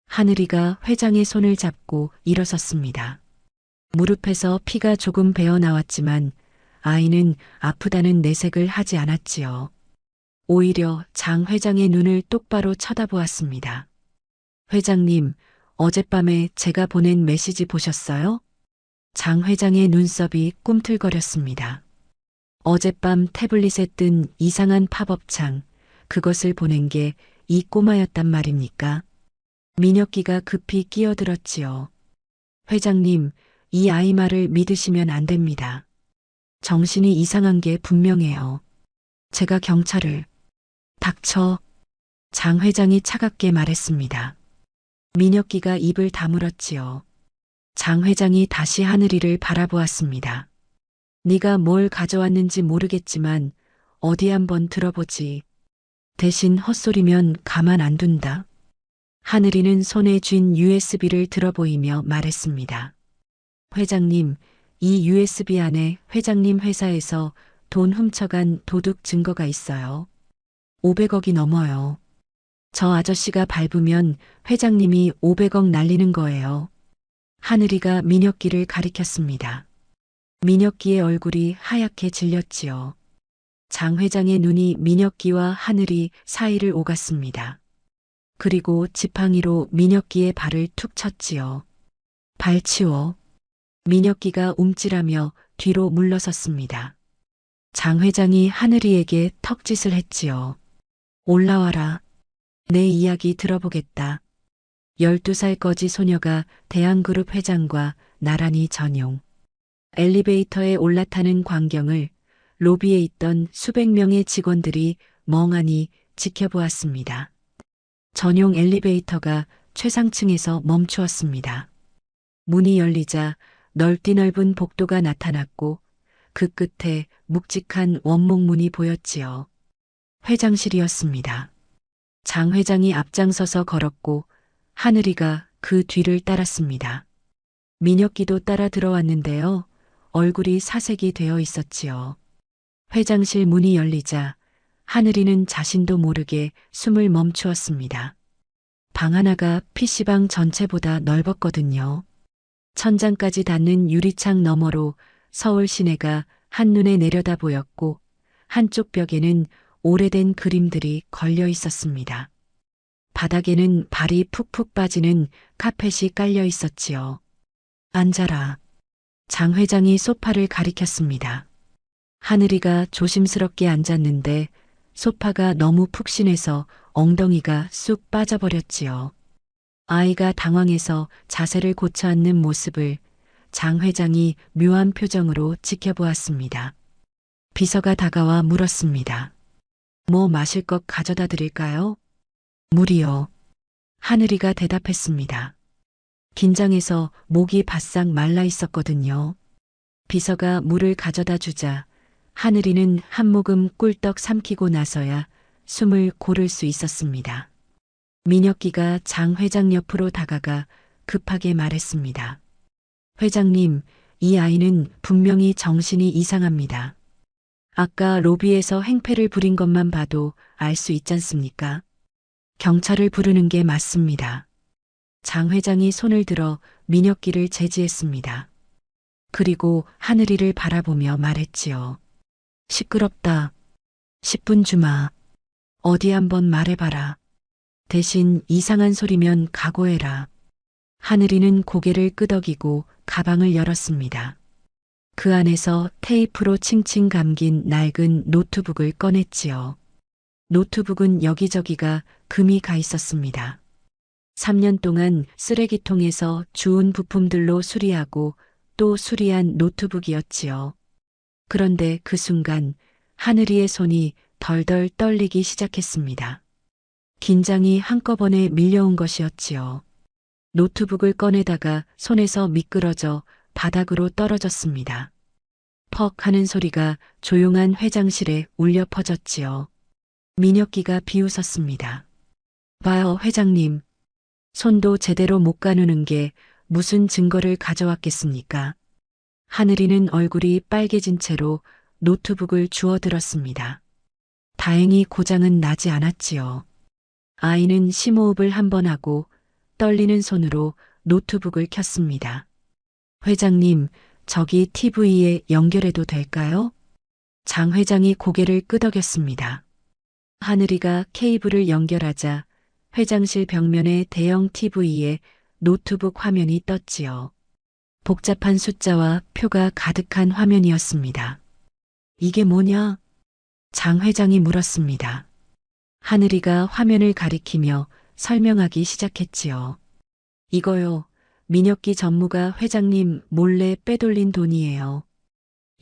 [SPEAKER 2] 하늘이가 회장의 손을 잡고 일어섰습니다. 무릎에서 피가 조금 배어 나왔지만 아이는 아프다는 내색을 하지 않았지요. 오히려 장 회장의 눈을 똑바로 쳐다보았습니다. 회장님, 어젯밤에 제가 보낸 메시지 보셨어요? 장 회장의 눈썹이 꿈틀거렸습니다. 어젯밤 태블릿에 뜬 이상한 팝업창, 그것을 보낸 게 이 꼬마였단 말입니까? 민혁기가 급히 끼어들었지요. 회장님, 이 아이 말을 믿으시면 안 됩니다. 정신이 이상한 게 분명해요. 제가 경찰을. 닥쳐. 장 회장이 차갑게 말했습니다. 민혁기가 입을 다물었지요. 장 회장이 다시 하늘이를 바라보았습니다. 네가 뭘 가져왔는지 모르겠지만 어디 한번 들어보지. 대신 헛소리면 가만 안 둔다. 하늘이는 손에 쥔 USB를 들어보이며 말했습니다. 회장님, 이 USB 안에 회장님 회사에서 돈 훔쳐간 도둑 증거가 있어요. 500억이 넘어요. 저 아저씨가 밟으면 회장님이 500억 날리는 거예요. 하늘이가 민혁기를 가리켰습니다. 민혁기의 얼굴이 하얗게 질렸지요. 장 회장의 눈이 민혁기와 하늘이 사이를 오갔습니다. 그리고 지팡이로 민혁기의 발을 툭 쳤지요. 발 치워. 민혁기가 움찔하며 뒤로 물러섰습니다. 장 회장이 하늘이에게 턱짓을 했지요. 올라와라. 내 이야기 들어보겠다. 12살 거지 소녀가 대한그룹 회장과 나란히 전용. 엘리베이터에 올라타는 광경을 로비에 있던 수백 명의 직원들이 멍하니 지켜보았습니다. 전용 엘리베이터가 최상층에서 멈추었습니다. 문이 열리자 넓디 넓은 복도가 나타났고 그 끝에 묵직한 원목문이 보였지요. 회장실이었습니다. 장 회장이 앞장서서 걸었고 하늘이가 그 뒤를 따랐습니다. 민혁기도 따라 들어왔는데요. 얼굴이 사색이 되어 있었지요. 회장실 문이 열리자 하늘이는 자신도 모르게 숨을 멈추었습니다. 방 하나가 PC방 전체보다 넓었거든요. 천장까지 닿는 유리창 너머로 서울 시내가 한눈에 내려다 보였고 한쪽 벽에는 오래된 그림들이 걸려 있었습니다. 바닥에는 발이 푹푹 빠지는 카펫이 깔려 있었지요. 앉아라. 장 회장이 소파를 가리켰습니다. 하늘이가 조심스럽게 앉았는데 소파가 너무 푹신해서 엉덩이가 쑥 빠져버렸지요. 아이가 당황해서 자세를 고쳐 앉는 모습을 장 회장이 묘한 표정으로 지켜보았습니다. 비서가 다가와 물었습니다. 뭐 마실 것 가져다 드릴까요? 물이요. 하늘이가 대답했습니다. 긴장해서 목이 바싹 말라 있었거든요. 비서가 물을 가져다 주자 하늘이는 한 모금 꿀떡 삼키고 나서야 숨을 고를 수 있었습니다. 민혁기가 장 회장 옆으로 다가가 급하게 말했습니다. 회장님, 이 아이는 분명히 정신이 이상합니다. 아까 로비에서 행패를 부린 것만 봐도 알 수 있지 않습니까? 경찰을 부르는 게 맞습니다. 장 회장이 손을 들어 민혁기를 제지했습니다. 그리고 하늘이를 바라보며 말했지요. 시끄럽다. 10분 주마. 어디 한번 말해봐라. 대신 이상한 소리면 각오해라. 하늘이는 고개를 끄덕이고 가방을 열었습니다. 그 안에서 테이프로 칭칭 감긴 낡은 노트북을 꺼냈지요. 노트북은 여기저기가 금이 가 있었습니다. 3년 동안 쓰레기통에서 주운 부품들로 수리하고 또 수리한 노트북이었지요. 그런데 그 순간 하늘이의 손이 덜덜 떨리기 시작했습니다. 긴장이 한꺼번에 밀려온 것이었지요. 노트북을 꺼내다가 손에서 미끄러져 바닥으로 떨어졌습니다. 퍽 하는 소리가 조용한 회장실에 울려 퍼졌지요. 민혁기가 비웃었습니다. 봐요, 회장님. 손도 제대로 못 가누는 게 무슨 증거를 가져왔겠습니까? 하늘이는 얼굴이 빨개진 채로 노트북을 주워들었습니다. 다행히 고장은 나지 않았지요. 아이는 심호흡을 한 번 하고 떨리는 손으로 노트북을 켰습니다. 회장님, 저기 TV에 연결해도 될까요? 장 회장이 고개를 끄덕였습니다. 하늘이가 케이블을 연결하자 회장실 벽면의 대형 TV에 노트북 화면이 떴지요. 복잡한 숫자와 표가 가득한 화면이었습니다. 이게 뭐냐? 장 회장이 물었습니다. 하늘이가 화면을 가리키며 설명하기 시작했지요. 이거요. 민혁기 전무가 회장님 몰래 빼돌린 돈이에요.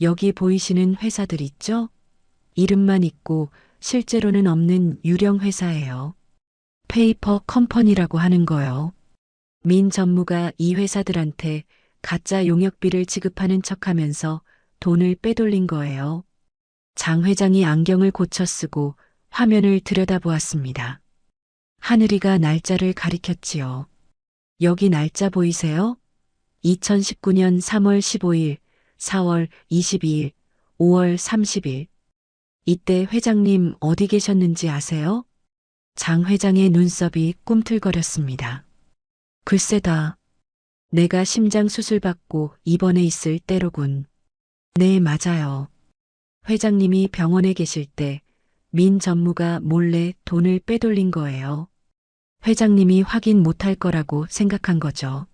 [SPEAKER 2] 여기 보이시는 회사들 있죠? 이름만 있고 실제로는 없는 유령 회사예요. 페이퍼 컴퍼니라고 하는 거요. 민 전무가 이 회사들한테 가짜 용역비를 지급하는 척하면서 돈을 빼돌린 거예요. 장 회장이 안경을 고쳐 쓰고 화면을 들여다보았습니다. 하늘이가 날짜를 가리켰지요. 여기 날짜 보이세요? 2019년 3월 15일, 4월 22일, 5월 30일. 이때 회장님 어디 계셨는지 아세요? 장 회장의 눈썹이 꿈틀거렸습니다. 글쎄다. 내가 심장 수술 받고 입원해 있을 때로군. 네, 맞아요. 회장님이 병원에 계실 때 민 전무가 몰래 돈을 빼돌린 거예요. 회장님이 확인 못할 거라고 생각한 거죠.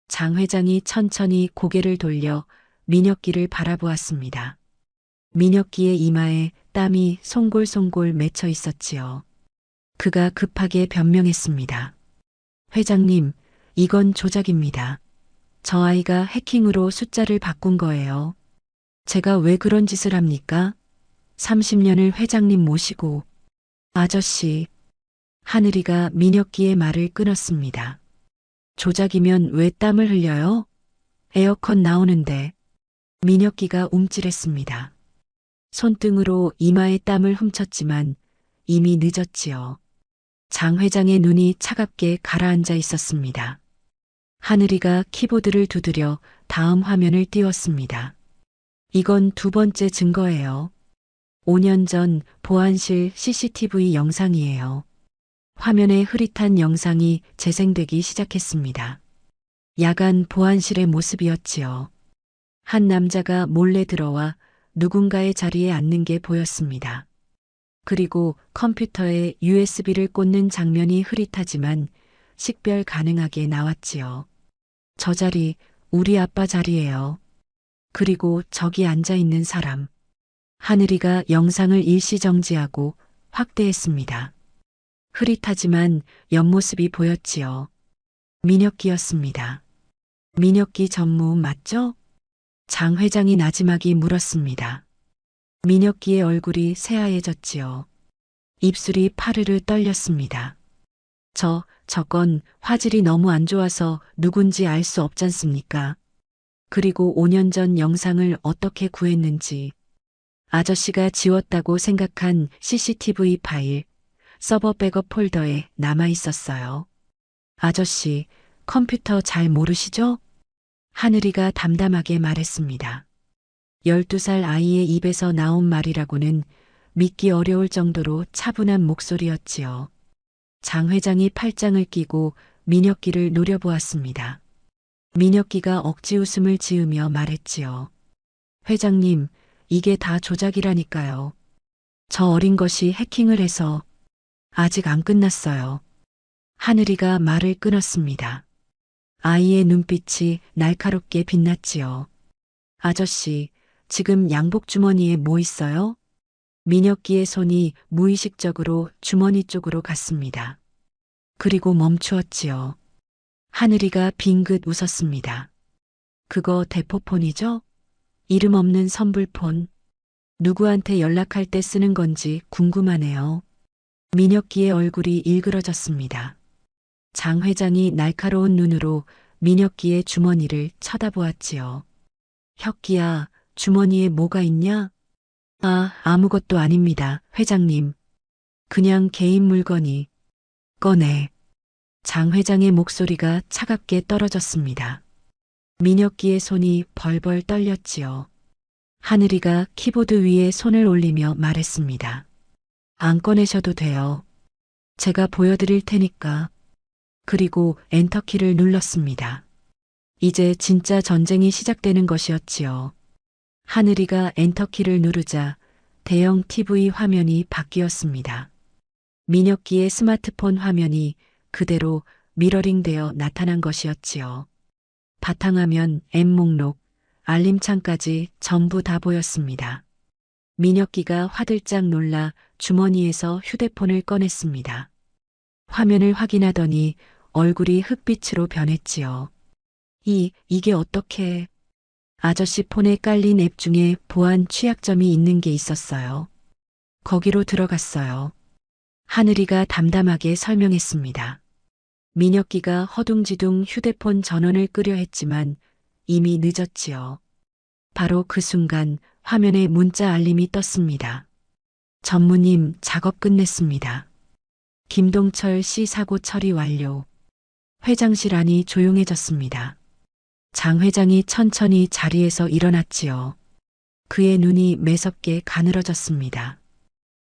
[SPEAKER 2] 장 회장이 천천히 고개를 돌려 민혁기를 바라보았습니다. 민혁기의 이마에 땀이 송골송골 맺혀 있었지요. 그가 급하게 변명했습니다. 회장님, 이건 조작입니다. 저 아이가 해킹으로 숫자를 바꾼 거예요. 제가 왜 그런 짓을 합니까? 30년을 회장님 모시고. 아저씨. 하늘이가 민혁기의 말을 끊었습니다. 조작이면 왜 땀을 흘려요? 에어컨 나오는데. 민혁기가 움찔했습니다. 손등으로 이마에 땀을 훔쳤지만 이미 늦었지요. 장 회장의 눈이 차갑게 가라앉아 있었습니다. 하늘이가 키보드를 두드려 다음 화면을 띄웠습니다. 이건 두 번째 증거예요. 5년 전 보안실 CCTV 영상이에요. 화면에 흐릿한 영상이 재생되기 시작했습니다. 야간 보안실의 모습이었지요. 한 남자가 몰래 들어와 누군가의 자리에 앉는 게 보였습니다. 그리고 컴퓨터에 USB를 꽂는 장면이 흐릿하지만 식별 가능하게 나왔지요. 저 자리, 우리 아빠 자리예요. 그리고 저기 앉아 있는 사람. 하늘이가 영상을 일시 정지하고 확대했습니다. 흐릿하지만 옆모습이 보였지요. 민혁기였습니다. 민혁기 전무 맞죠? 장 회장이 나지막이 물었습니다. 민혁기의 얼굴이 새하얘졌지요. 입술이 파르르 떨렸습니다. 저건 화질이 너무 안 좋아서 누군지 알 수 없잖습니까? 그리고 5년 전 영상을 어떻게 구했는지. 아저씨가 지웠다고 생각한 CCTV 파일, 서버 백업 폴더에 남아 있었어요. 아저씨, 컴퓨터 잘 모르시죠? 하늘이가 담담하게 말했습니다. 12살 아이의 입에서 나온 말이라고는 믿기 어려울 정도로 차분한 목소리였지요. 장 회장이 팔짱을 끼고 민혁기를 노려보았습니다. 민혁기가 억지 웃음을 지으며 말했지요. 회장님, 이게 다 조작이라니까요. 저 어린 것이 해킹을 해서 아직 안 끝났어요. 하늘이가 말을 끊었습니다. 아이의 눈빛이 날카롭게 빛났지요. 아저씨, 지금 양복 주머니에 뭐 있어요? 민혁기의 손이 무의식적으로 주머니 쪽으로 갔습니다. 그리고 멈추었지요. 하늘이가 빙긋 웃었습니다. 그거 대포폰이죠? 이름 없는 선불폰. 누구한테 연락할 때 쓰는 건지 궁금하네요. 민혁기의 얼굴이 일그러졌습니다. 장 회장이 날카로운 눈으로 민혁기의 주머니를 쳐다보았지요. 혁기야, 주머니에 뭐가 있냐? 아무것도 아닙니다, 회장님. 그냥 개인 물건이. 꺼내. 장 회장의 목소리가 차갑게 떨어졌습니다. 민혁기의 손이 벌벌 떨렸지요. 하늘이가 키보드 위에 손을 올리며 말했습니다. 안 꺼내셔도 돼요. 제가 보여드릴 테니까. 그리고 엔터키를 눌렀습니다. 이제 진짜 전쟁이 시작되는 것이었지요. 하늘이가 엔터키를 누르자 대형 TV 화면이 바뀌었습니다. 민혁기의 스마트폰 화면이 그대로 미러링되어 나타난 것이었지요. 바탕화면, 앱 목록, 알림창까지 전부 다 보였습니다. 민혁기가 화들짝 놀라 주머니에서 휴대폰을 꺼냈습니다. 화면을 확인하더니 얼굴이 흑빛으로 변했지요. 이게 어떻게... 아저씨 폰에 깔린 앱 중에 보안 취약점이 있는 게 있었어요. 거기로 들어갔어요. 하늘이가 담담하게 설명했습니다. 민혁기가 허둥지둥 휴대폰 전원을 끄려 했지만 이미 늦었지요. 바로 그 순간 화면에 문자 알림이 떴습니다. 전무님 작업 끝냈습니다. 김동철 씨 사고 처리 완료. 회장실 안이 조용해졌습니다. 장 회장이 천천히 자리에서 일어났지요. 그의 눈이 매섭게 가늘어졌습니다.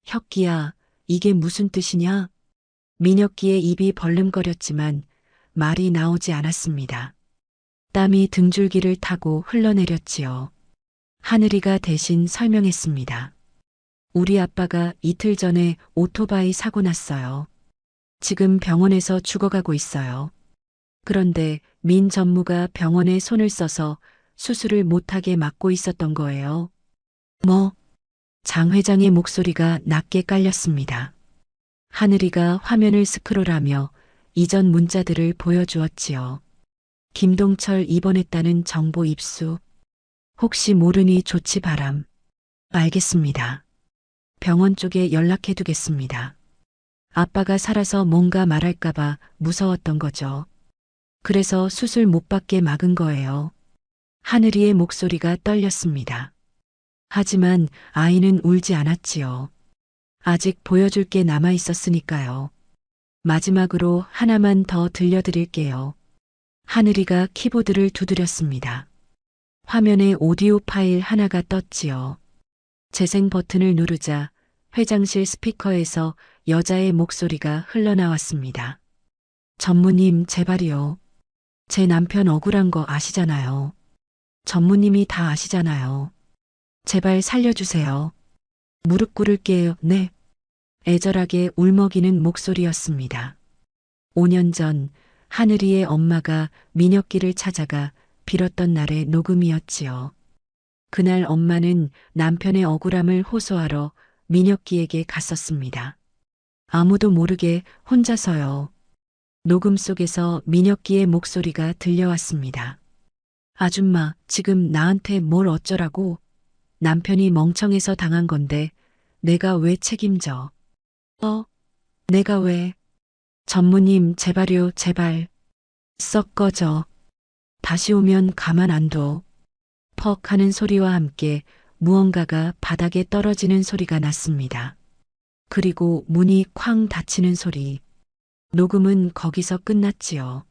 [SPEAKER 2] 혁기야, 이게 무슨 뜻이냐? 민혁기의 입이 벌름거렸지만 말이 나오지 않았습니다. 땀이 등줄기를 타고 흘러내렸지요. 하늘이가 대신 설명했습니다. 우리 아빠가 이틀 전에 오토바이 사고 났어요. 지금 병원에서 죽어가고 있어요. 그런데 민 전무가 병원에 손을 써서 수술을 못하게 막고 있었던 거예요. 뭐? 장 회장의 목소리가 낮게 깔렸습니다. 하늘이가 화면을 스크롤하며 이전 문자들을 보여주었지요. 김동철 입원했다는 정보 입수. 혹시 모르니 조치 바람. 알겠습니다. 병원 쪽에 연락해 두겠습니다. 아빠가 살아서 뭔가 말할까봐 무서웠던 거죠. 그래서 수술 못 받게 막은 거예요. 하늘이의 목소리가 떨렸습니다. 하지만 아이는 울지 않았지요. 아직 보여줄 게 남아 있었으니까요. 마지막으로 하나만 더 들려드릴게요. 하늘이가 키보드를 두드렸습니다. 화면에 오디오 파일 하나가 떴지요. 재생 버튼을 누르자 회장실 스피커에서 여자의 목소리가 흘러나왔습니다. 전무님 제발이요. 제 남편 억울한 거 아시잖아요. 전무님이 다 아시잖아요. 제발 살려주세요. 무릎 꿇을게요. 네. 애절하게 울먹이는 목소리였습니다. 5년 전 하늘이의 엄마가 민혁기를 찾아가 빌었던 날의 녹음이었지요. 그날 엄마는 남편의 억울함을 호소하러 민혁기에게 갔었습니다. 아무도 모르게 혼자서요. 녹음 속에서 민혁기의 목소리가 들려왔습니다. 아줌마, 지금 나한테 뭘 어쩌라고? 남편이 멍청해서 당한 건데 내가 왜 책임져? 내가 왜? 전무님, 제발요, 제발. 썩 꺼져. 다시 오면 가만 안 둬. 퍽 하는 소리와 함께 무언가가 바닥에 떨어지는 소리가 났습니다. 그리고 문이 쾅 닫히는 소리. 녹음은 거기서 끝났지요.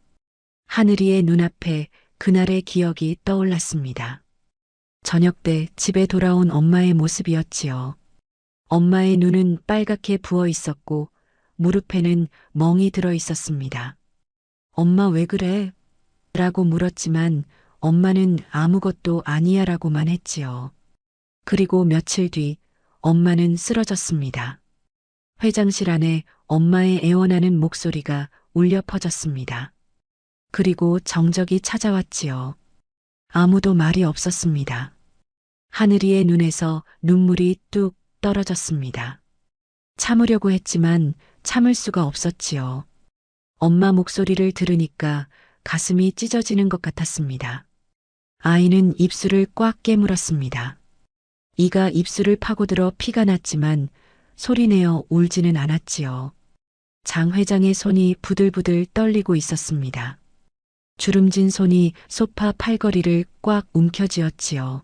[SPEAKER 2] 하늘이의 눈앞에 그날의 기억이 떠올랐습니다. 저녁 때 집에 돌아온 엄마의 모습이었지요. 엄마의 눈은 빨갛게 부어 있었고 무릎에는 멍이 들어 있었습니다. 엄마 왜 그래? 라고 물었지만 엄마는 아무것도 아니야 라고만 했지요. 그리고 며칠 뒤 엄마는 쓰러졌습니다. 회장실 안에 엄마의 애원하는 목소리가 울려 퍼졌습니다. 그리고 정적이 찾아왔지요. 아무도 말이 없었습니다. 하늘이의 눈에서 눈물이 뚝 떨어졌습니다. 참으려고 했지만 참을 수가 없었지요. 엄마 목소리를 들으니까 가슴이 찢어지는 것 같았습니다. 아이는 입술을 꽉 깨물었습니다. 이가 입술을 파고들어 피가 났지만 소리내어 울지는 않았지요. 장 회장의 손이 부들부들 떨리고 있었습니다. 주름진 손이 소파 팔걸이를 꽉 움켜쥐었지요.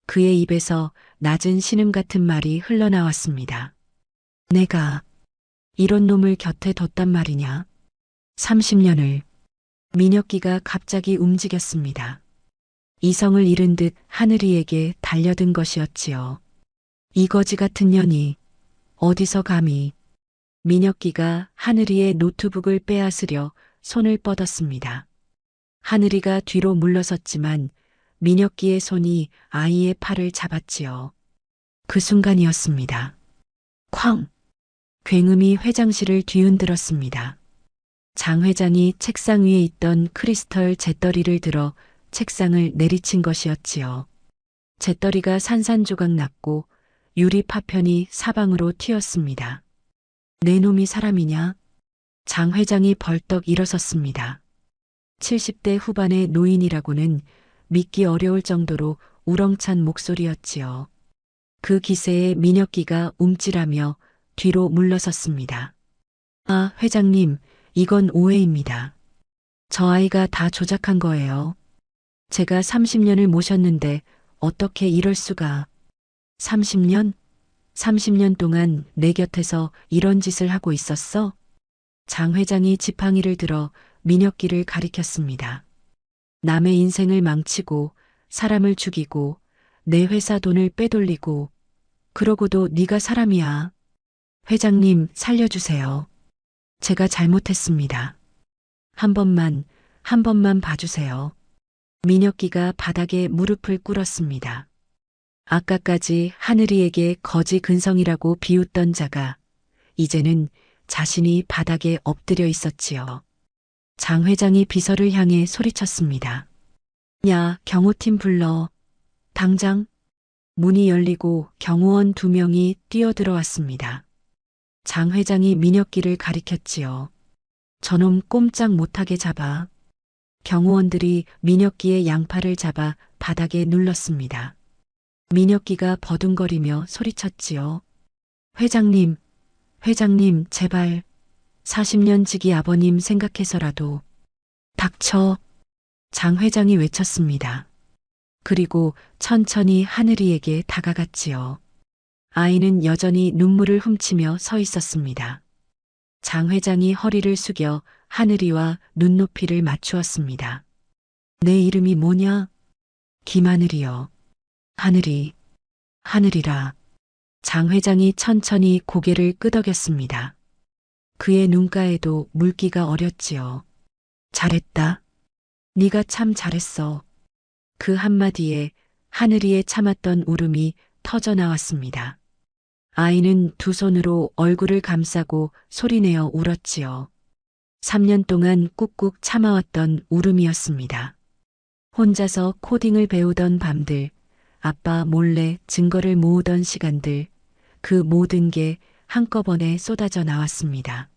[SPEAKER 2] 그의 입에서 낮은 신음 같은 말이 흘러나왔습니다. 내가 이런 놈을 곁에 뒀단 말이냐? 30년을. 민혁기가 갑자기 움직였습니다. 이성을 잃은 듯 하늘이에게 달려든 것이었지요. 이 거지 같은 년이 어디서 감히. 민혁기가 하늘이의 노트북을 빼앗으려 손을 뻗었습니다. 하늘이가 뒤로 물러섰지만 민혁기의 손이 아이의 팔을 잡았지요. 그 순간이었습니다. 쾅! 굉음이 회장실을 뒤흔들었습니다. 장 회장이 책상 위에 있던 크리스털 잿더리를 들어 책상을 내리친 것이었지요. 잿더리가 산산조각 났고 유리 파편이 사방으로 튀었습니다. 내 놈이 사람이냐? 장 회장이 벌떡 일어섰습니다. 70대 후반의 노인이라고는 믿기 어려울 정도로 우렁찬 목소리였지요. 그 기세에 민혁기가 움찔하며 뒤로 물러섰습니다. 아, 회장님, 이건 오해입니다. 저 아이가 다 조작한 거예요. 제가 30년을 모셨는데 어떻게 이럴 수가. 30년? 30년 동안 내 곁에서 이런 짓을 하고 있었어? 장 회장이 지팡이를 들어 민혁기를 가리켰습니다. 남의 인생을 망치고 사람을 죽이고 내 회사 돈을 빼돌리고 그러고도 네가 사람이야. 회장님 살려주세요. 제가 잘못했습니다. 한 번만 봐주세요. 민혁기가 바닥에 무릎을 꿇었습니다. 아까까지 하늘이에게 거지 근성이라고 비웃던 자가 이제는 자신이 바닥에 엎드려 있었지요. 장 회장이 비서를 향해 소리쳤습니다. 야, 경호팀 불러. 당장. 문이 열리고 경호원 2명이 뛰어들어왔습니다. 장 회장이 민혁기를 가리켰지요. 저놈 꼼짝 못하게 잡아. 경호원들이 민혁기의 양팔을 잡아 바닥에 눌렀습니다. 민혁기가 버둥거리며 소리쳤지요. 회장님, 제발. 40년 지기 아버님 생각해서라도. 닥쳐. 장 회장이 외쳤습니다. 그리고 천천히 하늘이에게 다가갔지요. 아이는 여전히 눈물을 훔치며 서 있었습니다. 장 회장이 허리를 숙여 하늘이와 눈높이를 맞추었습니다. 내 이름이 뭐냐? 김하늘이요. 하늘이라. 장 회장이 천천히 고개를 끄덕였습니다. 그의 눈가에도 물기가 어렸지요. 잘했다. 네가 참 잘했어. 그 한마디에 하늘이에 참았던 울음이 터져 나왔습니다. 아이는 두 손으로 얼굴을 감싸고 소리내어 울었지요. 3년 동안 꾹꾹 참아왔던 울음이었습니다. 혼자서 코딩을 배우던 밤들, 아빠 몰래 증거를 모으던 시간들, 그 모든 게 한꺼번에 쏟아져 나왔습니다.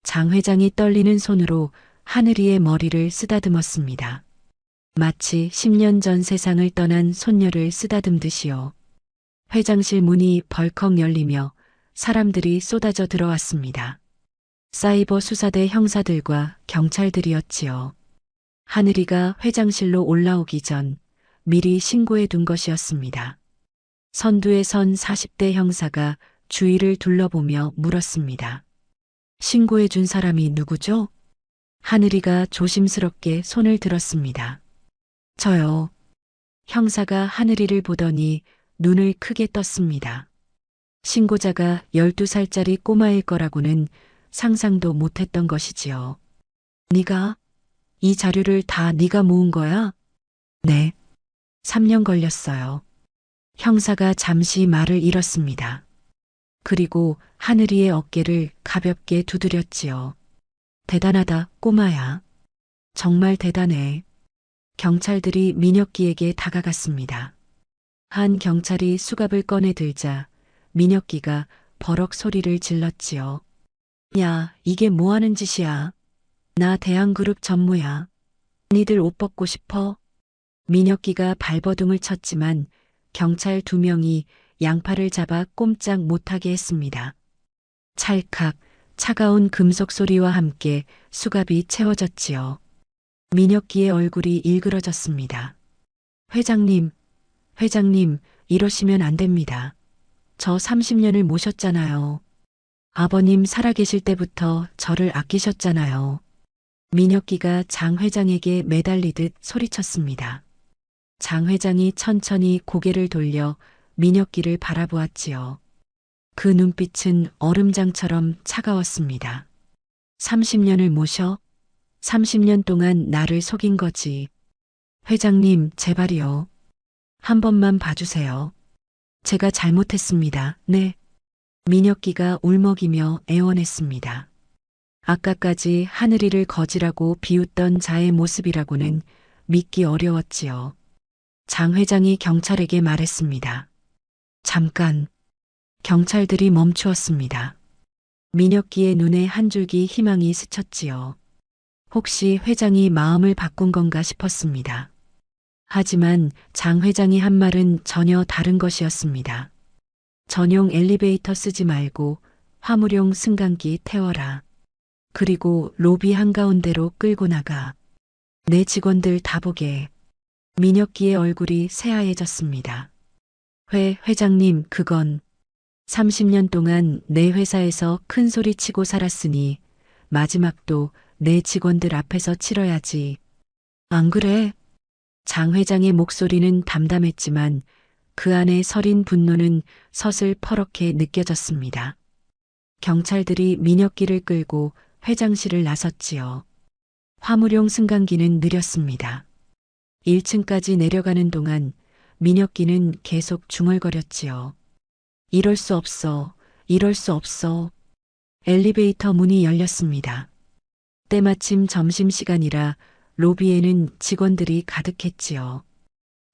[SPEAKER 2] 장 회장이 떨리는 손으로 하늘이의 머리를 쓰다듬었습니다. 마치 10년 전 세상을 떠난 손녀를 쓰다듬듯이요. 회장실 문이 벌컥 열리며 사람들이 쏟아져 들어왔습니다. 사이버 수사대 형사들과 경찰들이었지요. 하늘이가 회장실로 올라오기 전 미리 신고해 둔 것이었습니다. 선두에 선 40대 형사가 주위를 둘러보며 물었습니다. 신고해 준 사람이 누구죠? 하늘이가 조심스럽게 손을 들었습니다. 저요. 형사가 하늘이를 보더니 눈을 크게 떴습니다. 신고자가 12살짜리 꼬마일 거라고는 상상도 못했던 것이지요. 네가 이 자료를 다 네가 모은 거야? 네. 3년 걸렸어요. 형사가 잠시 말을 잃었습니다. 그리고 하늘이의 어깨를 가볍게 두드렸지요. 대단하다, 꼬마야. 정말 대단해. 경찰들이 민혁기에게 다가갔습니다. 한 경찰이 수갑을 꺼내 들자 민혁기가 버럭 소리를 질렀지요. 야, 이게 뭐 하는 짓이야? 나 대한그룹 전무야. 니들 옷 벗고 싶어? 민혁기가 발버둥을 쳤지만 경찰 2명이 양팔을 잡아 꼼짝 못하게 했습니다. 찰칵 차가운 금속 소리와 함께 수갑이 채워졌지요. 민혁기의 얼굴이 일그러졌습니다. 회장님, 이러시면 안 됩니다. 저 30년을 모셨잖아요. 아버님 살아계실 때부터 저를 아끼셨잖아요. 민혁기가 장 회장에게 매달리듯 소리쳤습니다. 장 회장이 천천히 고개를 돌려 민혁기를 바라보았지요. 그 눈빛은 얼음장처럼 차가웠습니다. 30년을 모셔? 30년 동안 나를 속인 거지. 회장님, 제발이요. 한 번만 봐주세요. 제가 잘못했습니다. 네. 민혁기가 울먹이며 애원했습니다. 아까까지 하늘이를 거지라고 비웃던 자의 모습이라고는 믿기 어려웠지요. 장 회장이 경찰에게 말했습니다. 잠깐. 경찰들이 멈추었습니다. 민혁기의 눈에 한 줄기 희망이 스쳤지요. 혹시 회장이 마음을 바꾼 건가 싶었습니다. 하지만 장 회장이 한 말은 전혀 다른 것이었습니다. 전용 엘리베이터 쓰지 말고 화물용 승강기 태워라. 그리고 로비 한가운데로 끌고 나가. 내 직원들 다 보게. 민혁기의 얼굴이 새하얘졌습니다. 회장님, 그건 30년 동안 내 회사에서 큰 소리 치고 살았으니 마지막도 내 직원들 앞에서 치러야지. 안 그래? 장 회장의 목소리는 담담했지만 그 안에 서린 분노는 서슬 퍼렇게 느껴졌습니다. 경찰들이 민혁기를 끌고 회장실을 나섰지요. 화물용 승강기는 느렸습니다. 1층까지 내려가는 동안 민혁기는 계속 중얼거렸지요. 이럴 수 없어. 이럴 수 없어. 엘리베이터 문이 열렸습니다. 때마침 점심시간이라 로비에는 직원들이 가득했지요.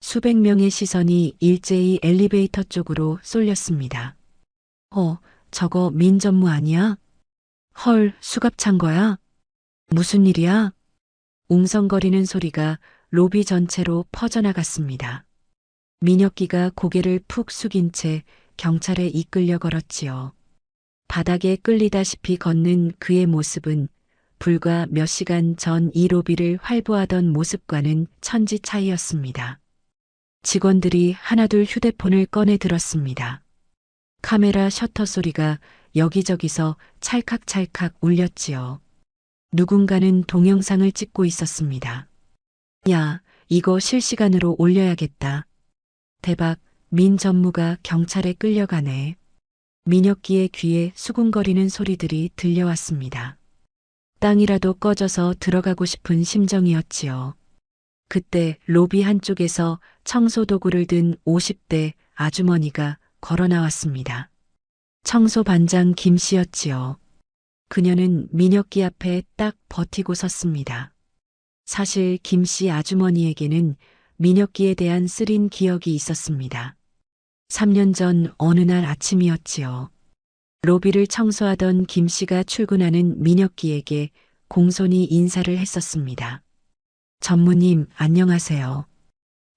[SPEAKER 2] 수백 명의 시선이 일제히 엘리베이터 쪽으로 쏠렸습니다. 저거 민 전무 아니야? 헐, 수갑 찬 거야? 무슨 일이야? 웅성거리는 소리가 로비 전체로 퍼져나갔습니다. 민혁기가 고개를 푹 숙인 채 경찰에 이끌려 걸었지요. 바닥에 끌리다시피 걷는 그의 모습은 불과 몇 시간 전 이 로비를 활보하던 모습과는 천지 차이였습니다. 직원들이 하나둘 휴대폰을 꺼내 들었습니다. 카메라 셔터 소리가 여기저기서 찰칵찰칵 울렸지요. 누군가는 동영상을 찍고 있었습니다. 야, 이거 실시간으로 올려야겠다. 대박, 민 전무가 경찰에 끌려가네. 민혁기의 귀에 수군거리는 소리들이 들려왔습니다. 땅이라도 꺼져서 들어가고 싶은 심정이었지요. 그때 로비 한쪽에서 청소도구를 든 50대 아주머니가 걸어 나왔습니다. 청소 반장 김 씨였지요. 그녀는 민혁기 앞에 딱 버티고 섰습니다. 사실 김 씨 아주머니에게는 민혁기에 대한 쓰린 기억이 있었습니다. 3년 전 어느 날 아침이었지요. 로비를 청소하던 김 씨가 출근하는 민혁기에게 공손히 인사를 했었습니다. 전무님, 안녕하세요.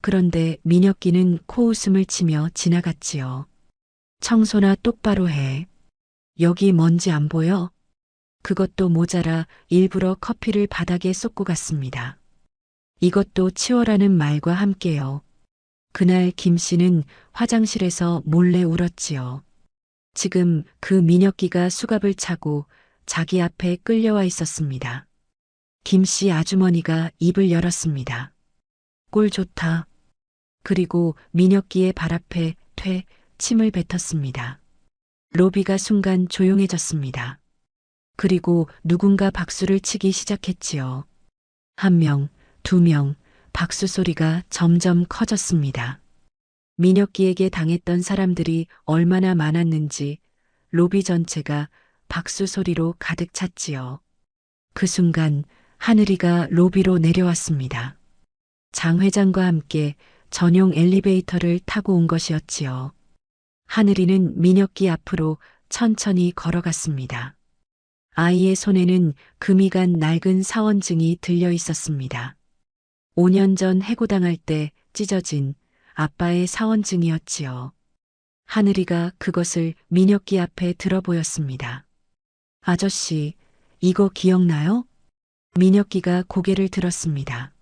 [SPEAKER 2] 그런데 민혁기는 코웃음을 치며 지나갔지요. 청소나 똑바로 해. 여기 먼지 안 보여? 그것도 모자라 일부러 커피를 바닥에 쏟고 갔습니다. 이것도 치워라는 말과 함께요. 그날 김 씨는 화장실에서 몰래 울었지요. 지금 그 민혁기가 수갑을 차고 자기 앞에 끌려와 있었습니다. 김 씨 아주머니가 입을 열었습니다. 꼴 좋다. 그리고 민혁기의 발 앞에 침을 뱉었습니다. 로비가 순간 조용해졌습니다. 그리고 누군가 박수를 치기 시작했지요. 1명, 2명, 박수 소리가 점점 커졌습니다. 민혁기에게 당했던 사람들이 얼마나 많았는지 로비 전체가 박수 소리로 가득 찼지요. 그 순간 하늘이가 로비로 내려왔습니다. 장 회장과 함께 전용 엘리베이터를 타고 온 것이었지요. 하늘이는 민혁기 앞으로 천천히 걸어갔습니다. 아이의 손에는 금이 간 낡은 사원증이 들려 있었습니다. 5년 전 해고당할 때 찢어진 아빠의 사원증이었지요. 하늘이가 그것을 민혁기 앞에 들어 보였습니다. 아저씨, 이거 기억나요? 민혁기가 고개를 들었습니다.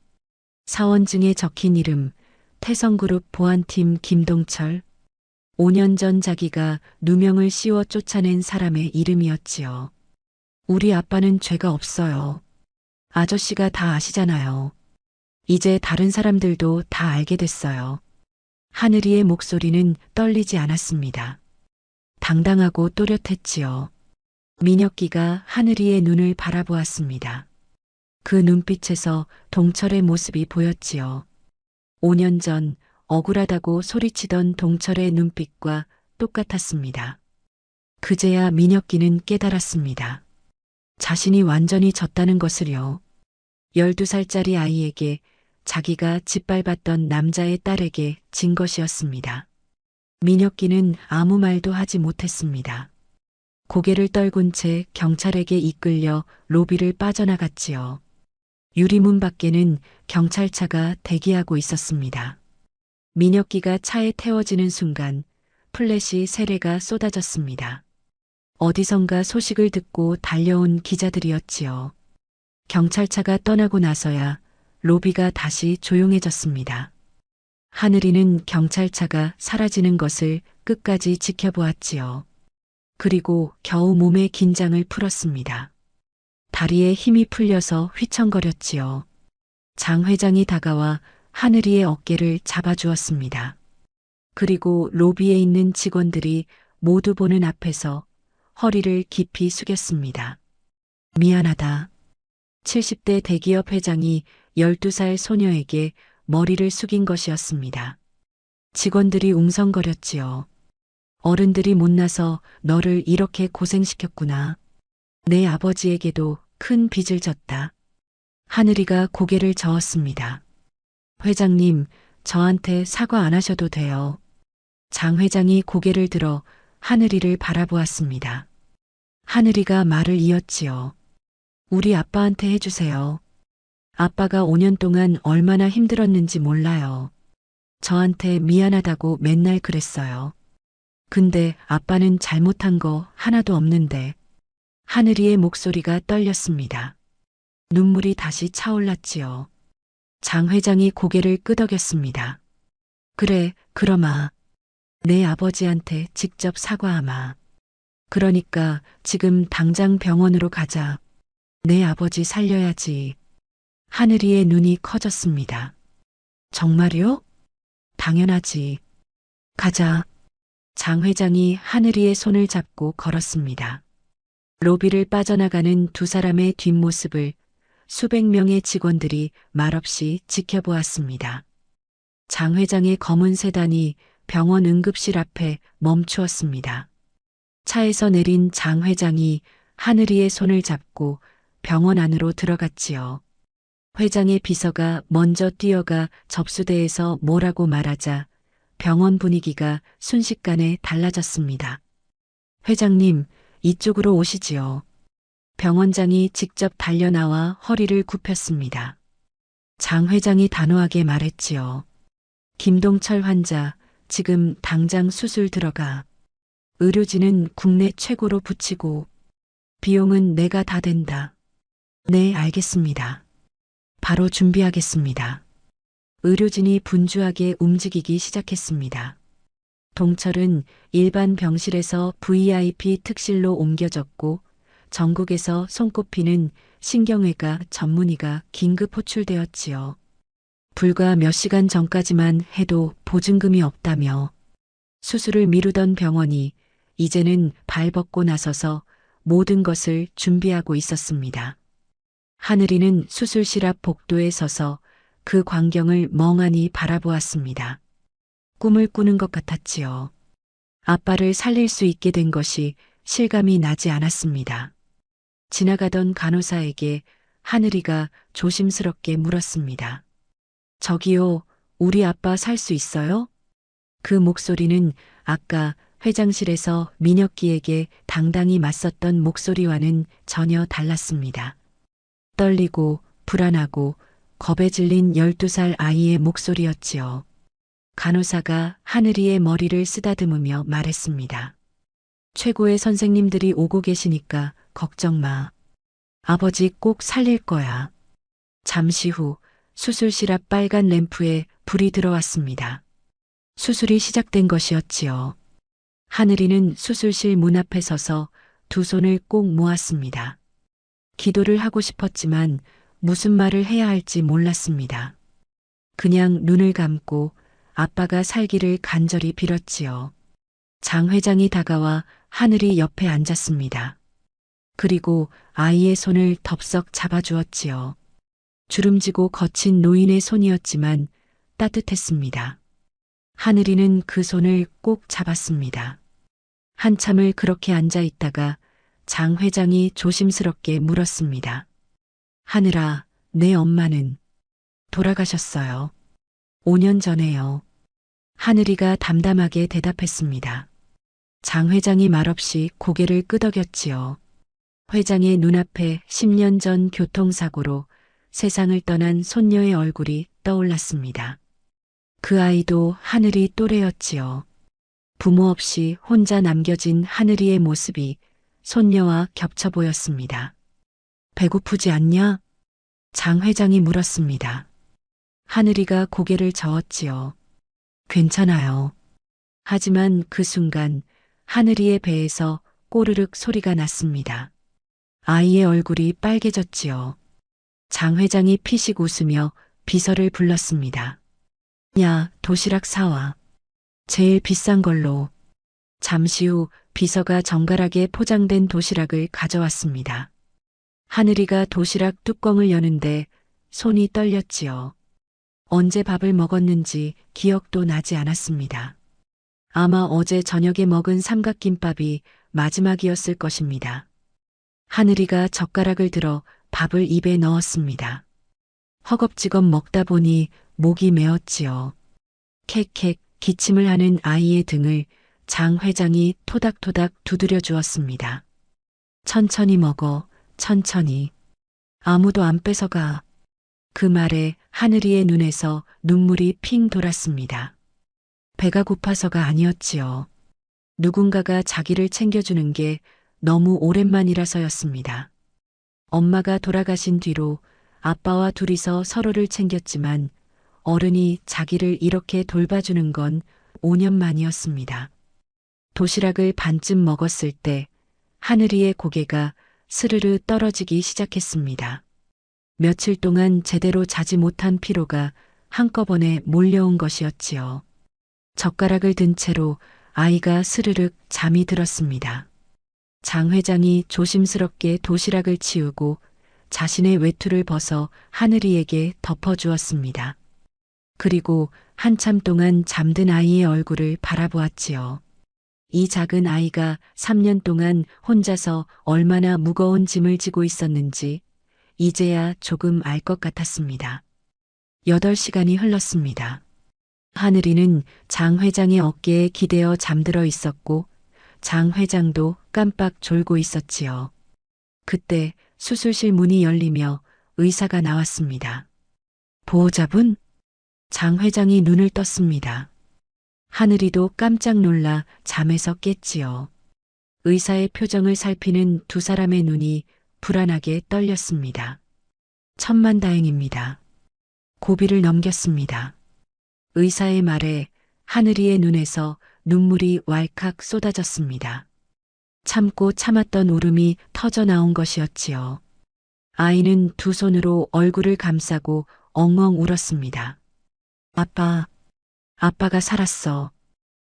[SPEAKER 2] 사원증에 적힌 이름, 태성그룹 보안팀 김동철. 5년 전 자기가 누명을 씌워 쫓아낸 사람의 이름이었지요. 우리 아빠는 죄가 없어요. 아저씨가 다 아시잖아요. 이제 다른 사람들도 다 알게 됐어요. 하늘이의 목소리는 떨리지 않았습니다. 당당하고 또렷했지요. 민혁기가 하늘이의 눈을 바라보았습니다. 그 눈빛에서 동철의 모습이 보였지요. 5년 전 억울하다고 소리치던 동철의 눈빛과 똑같았습니다. 그제야 민혁기는 깨달았습니다. 자신이 완전히 졌다는 것을요. 12살짜리 아이에게 자기가 짓밟았던 남자의 딸에게 진 것이었습니다. 민혁기는 아무 말도 하지 못했습니다. 고개를 떨군 채 경찰에게 이끌려 로비를 빠져나갔지요. 유리문 밖에는 경찰차가 대기하고 있었습니다. 민혁기가 차에 태워지는 순간 플래시 세례가 쏟아졌습니다. 어디선가 소식을 듣고 달려온 기자들이었지요. 경찰차가 떠나고 나서야 로비가 다시 조용해졌습니다. 하늘이는 경찰차가 사라지는 것을 끝까지 지켜보았지요. 그리고 겨우 몸의 긴장을 풀었습니다. 다리에 힘이 풀려서 휘청거렸지요. 장 회장이 다가와 하늘이의 어깨를 잡아주었습니다. 그리고 로비에 있는 직원들이 모두 보는 앞에서 허리를 깊이 숙였습니다. 미안하다. 70대 대기업 회장이 12살 소녀에게 머리를 숙인 것이었습니다. 직원들이 웅성거렸지요. 어른들이 못나서 너를 이렇게 고생시켰구나. 내 아버지에게도 큰 빚을 졌다. 하늘이가 고개를 저었습니다. 회장님, 저한테 사과 안 하셔도 돼요. 장 회장이 고개를 들어 하늘이를 바라보았습니다. 하늘이가 말을 이었지요. 우리 아빠한테 해주세요. 아빠가 5년 동안 얼마나 힘들었는지 몰라요. 저한테 미안하다고 맨날 그랬어요. 근데 아빠는 잘못한 거 하나도 없는데. 하늘이의 목소리가 떨렸습니다. 눈물이 다시 차올랐지요. 장 회장이 고개를 끄덕였습니다. 그래, 그러마. 내 아버지한테 직접 사과하마. 그러니까 지금 당장 병원으로 가자. 내 아버지 살려야지. 하늘이의 눈이 커졌습니다. 정말요? 당연하지. 가자. 장 회장이 하늘이의 손을 잡고 걸었습니다. 로비를 빠져나가는 두 사람의 뒷모습을 수백 명의 직원들이 말없이 지켜보았습니다. 장 회장의 검은 세단이 병원 응급실 앞에 멈추었습니다. 차에서 내린 장 회장이 하늘이의 손을 잡고 병원 안으로 들어갔지요. 회장의 비서가 먼저 뛰어가 접수대에서 뭐라고 말하자 병원 분위기가 순식간에 달라졌습니다. 회장님, 이쪽으로 오시지요. 병원장이 직접 달려나와 허리를 굽혔습니다. 장 회장이 단호하게 말했지요. 김동철 환자, 지금 당장 수술 들어가. 의료진은 국내 최고로 붙이고 비용은 내가 다 된다. 네, 알겠습니다. 바로 준비하겠습니다. 의료진이 분주하게 움직이기 시작했습니다. 동철은 일반 병실에서 VIP 특실로 옮겨졌고 전국에서 손꼽히는 신경외과 전문의가 긴급 호출되었지요. 불과 몇 시간 전까지만 해도 보증금이 없다며 수술을 미루던 병원이 이제는 발벗고 나서서 모든 것을 준비하고 있었습니다. 하늘이는 수술실 앞 복도에 서서 그 광경을 멍하니 바라보았습니다. 꿈을 꾸는 것 같았지요. 아빠를 살릴 수 있게 된 것이 실감이 나지 않았습니다. 지나가던 간호사에게 하늘이가 조심스럽게 물었습니다. 저기요, 우리 아빠 살 수 있어요? 그 목소리는 아까 회장실에서 민혁기에게 당당히 맞섰던 목소리와는 전혀 달랐습니다. 떨리고 불안하고 겁에 질린 12살 아이의 목소리였지요. 간호사가 하늘이의 머리를 쓰다듬으며 말했습니다. 최고의 선생님들이 오고 계시니까 걱정 마. 아버지 꼭 살릴 거야. 잠시 후 수술실 앞 빨간 램프에 불이 들어왔습니다. 수술이 시작된 것이었지요. 하늘이는 수술실 문 앞에 서서 두 손을 꼭 모았습니다. 기도를 하고 싶었지만 무슨 말을 해야 할지 몰랐습니다. 그냥 눈을 감고 아빠가 살기를 간절히 빌었지요. 장 회장이 다가와 하늘이 옆에 앉았습니다. 그리고 아이의 손을 덥석 잡아주었지요. 주름지고 거친 노인의 손이었지만 따뜻했습니다. 하늘이는 그 손을 꼭 잡았습니다. 한참을 그렇게 앉아 있다가 장 회장이 조심스럽게 물었습니다. 하늘아, 내 엄마는 돌아가셨어요. 5년 전에요. 하늘이가 담담하게 대답했습니다. 장 회장이 말없이 고개를 끄덕였지요. 회장의 눈앞에 10년 전 교통사고로 세상을 떠난 손녀의 얼굴이 떠올랐습니다. 그 아이도 하늘이 또래였지요. 부모 없이 혼자 남겨진 하늘이의 모습이 손녀와 겹쳐 보였습니다. 배고프지 않냐? 장 회장이 물었습니다. 하늘이가 고개를 저었지요. 괜찮아요. 하지만 그 순간 하늘이의 배에서 꼬르륵 소리가 났습니다. 아이의 얼굴이 빨개졌지요. 장 회장이 피식 웃으며 비서를 불렀습니다. 야, 도시락 사와. 제일 비싼 걸로. 잠시 후 비서가 정갈하게 포장된 도시락을 가져왔습니다. 하늘이가 도시락 뚜껑을 여는데 손이 떨렸지요. 언제 밥을 먹었는지 기억도 나지 않았습니다. 아마 어제 저녁에 먹은 삼각김밥이 마지막이었을 것입니다. 하늘이가 젓가락을 들어 밥을 입에 넣었습니다. 허겁지겁 먹다 보니 목이 메었지요. 캑캑 기침을 하는 아이의 등을 장 회장이 토닥토닥 두드려 주었습니다. 천천히 먹어, 천천히. 아무도 안 뺏어가. 그 말에 하늘이의 눈에서 눈물이 핑 돌았습니다. 배가 고파서가 아니었지요. 누군가가 자기를 챙겨주는 게 너무 오랜만이라서였습니다. 엄마가 돌아가신 뒤로 아빠와 둘이서 서로를 챙겼지만 어른이 자기를 이렇게 돌봐주는 건 5년 만이었습니다. 도시락을 반쯤 먹었을 때 하늘이의 고개가 스르르 떨어지기 시작했습니다. 며칠 동안 제대로 자지 못한 피로가 한꺼번에 몰려온 것이었지요. 젓가락을 든 채로 아이가 스르륵 잠이 들었습니다. 장 회장이 조심스럽게 도시락을 치우고 자신의 외투를 벗어 하늘이에게 덮어주었습니다. 그리고 한참 동안 잠든 아이의 얼굴을 바라보았지요. 이 작은 아이가 3년 동안 혼자서 얼마나 무거운 짐을 지고 있었는지 이제야 조금 알 것 같았습니다. 8시간이 흘렀습니다. 하늘이는 장 회장의 어깨에 기대어 잠들어 있었고 장 회장도 깜빡 졸고 있었지요. 그때 수술실 문이 열리며 의사가 나왔습니다. 보호자분? 장 회장이 눈을 떴습니다. 하늘이도 깜짝 놀라 잠에서 깼지요. 의사의 표정을 살피는 두 사람의 눈이 불안하게 떨렸습니다. 천만다행입니다. 고비를 넘겼습니다. 의사의 말에 하늘이의 눈에서 눈물이 왈칵 쏟아졌습니다. 참고 참았던 울음이 터져 나온 것이었지요. 아이는 두 손으로 얼굴을 감싸고 엉엉 울었습니다. 아빠가 살았어.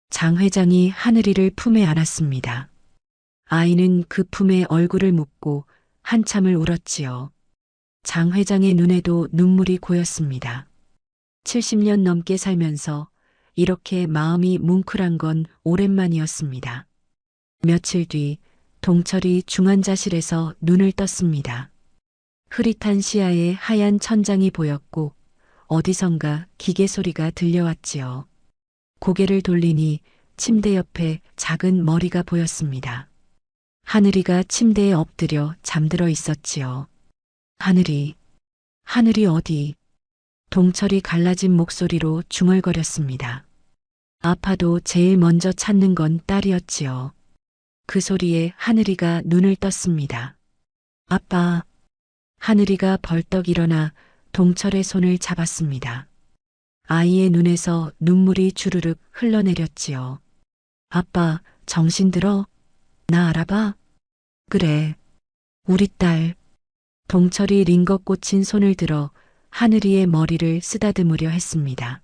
[SPEAKER 2] 장 회장이 하늘이를 품에 안았습니다. 아이는 그 품에 얼굴을 묻고 한참을 울었지요. 장 회장의 눈에도 눈물이 고였습니다. 70년 넘게 살면서 이렇게 마음이 뭉클한 건 오랜만이었습니다. 며칠 뒤 동철이 중환자실에서 눈을 떴습니다. 흐릿한 시야에 하얀 천장이 보였고 어디선가 기계 소리가 들려왔지요. 고개를 돌리니 침대 옆에 작은 머리가 보였습니다. 하늘이가 침대에 엎드려 잠들어 있었지요. 하늘이 어디? 동철이 갈라진 목소리로 중얼거렸습니다. 아파도 제일 먼저 찾는 건 딸이었지요. 그 소리에 하늘이가 눈을 떴습니다. 아빠. 하늘이가 벌떡 일어나 동철의 손을 잡았습니다. 아이의 눈에서 눈물이 주르륵 흘러내렸지요. 아빠, 정신 들어? 나 알아봐? 그래. 우리 딸. 동철이 링거 꽂힌 손을 들어 하늘이의 머리를 쓰다듬으려 했습니다.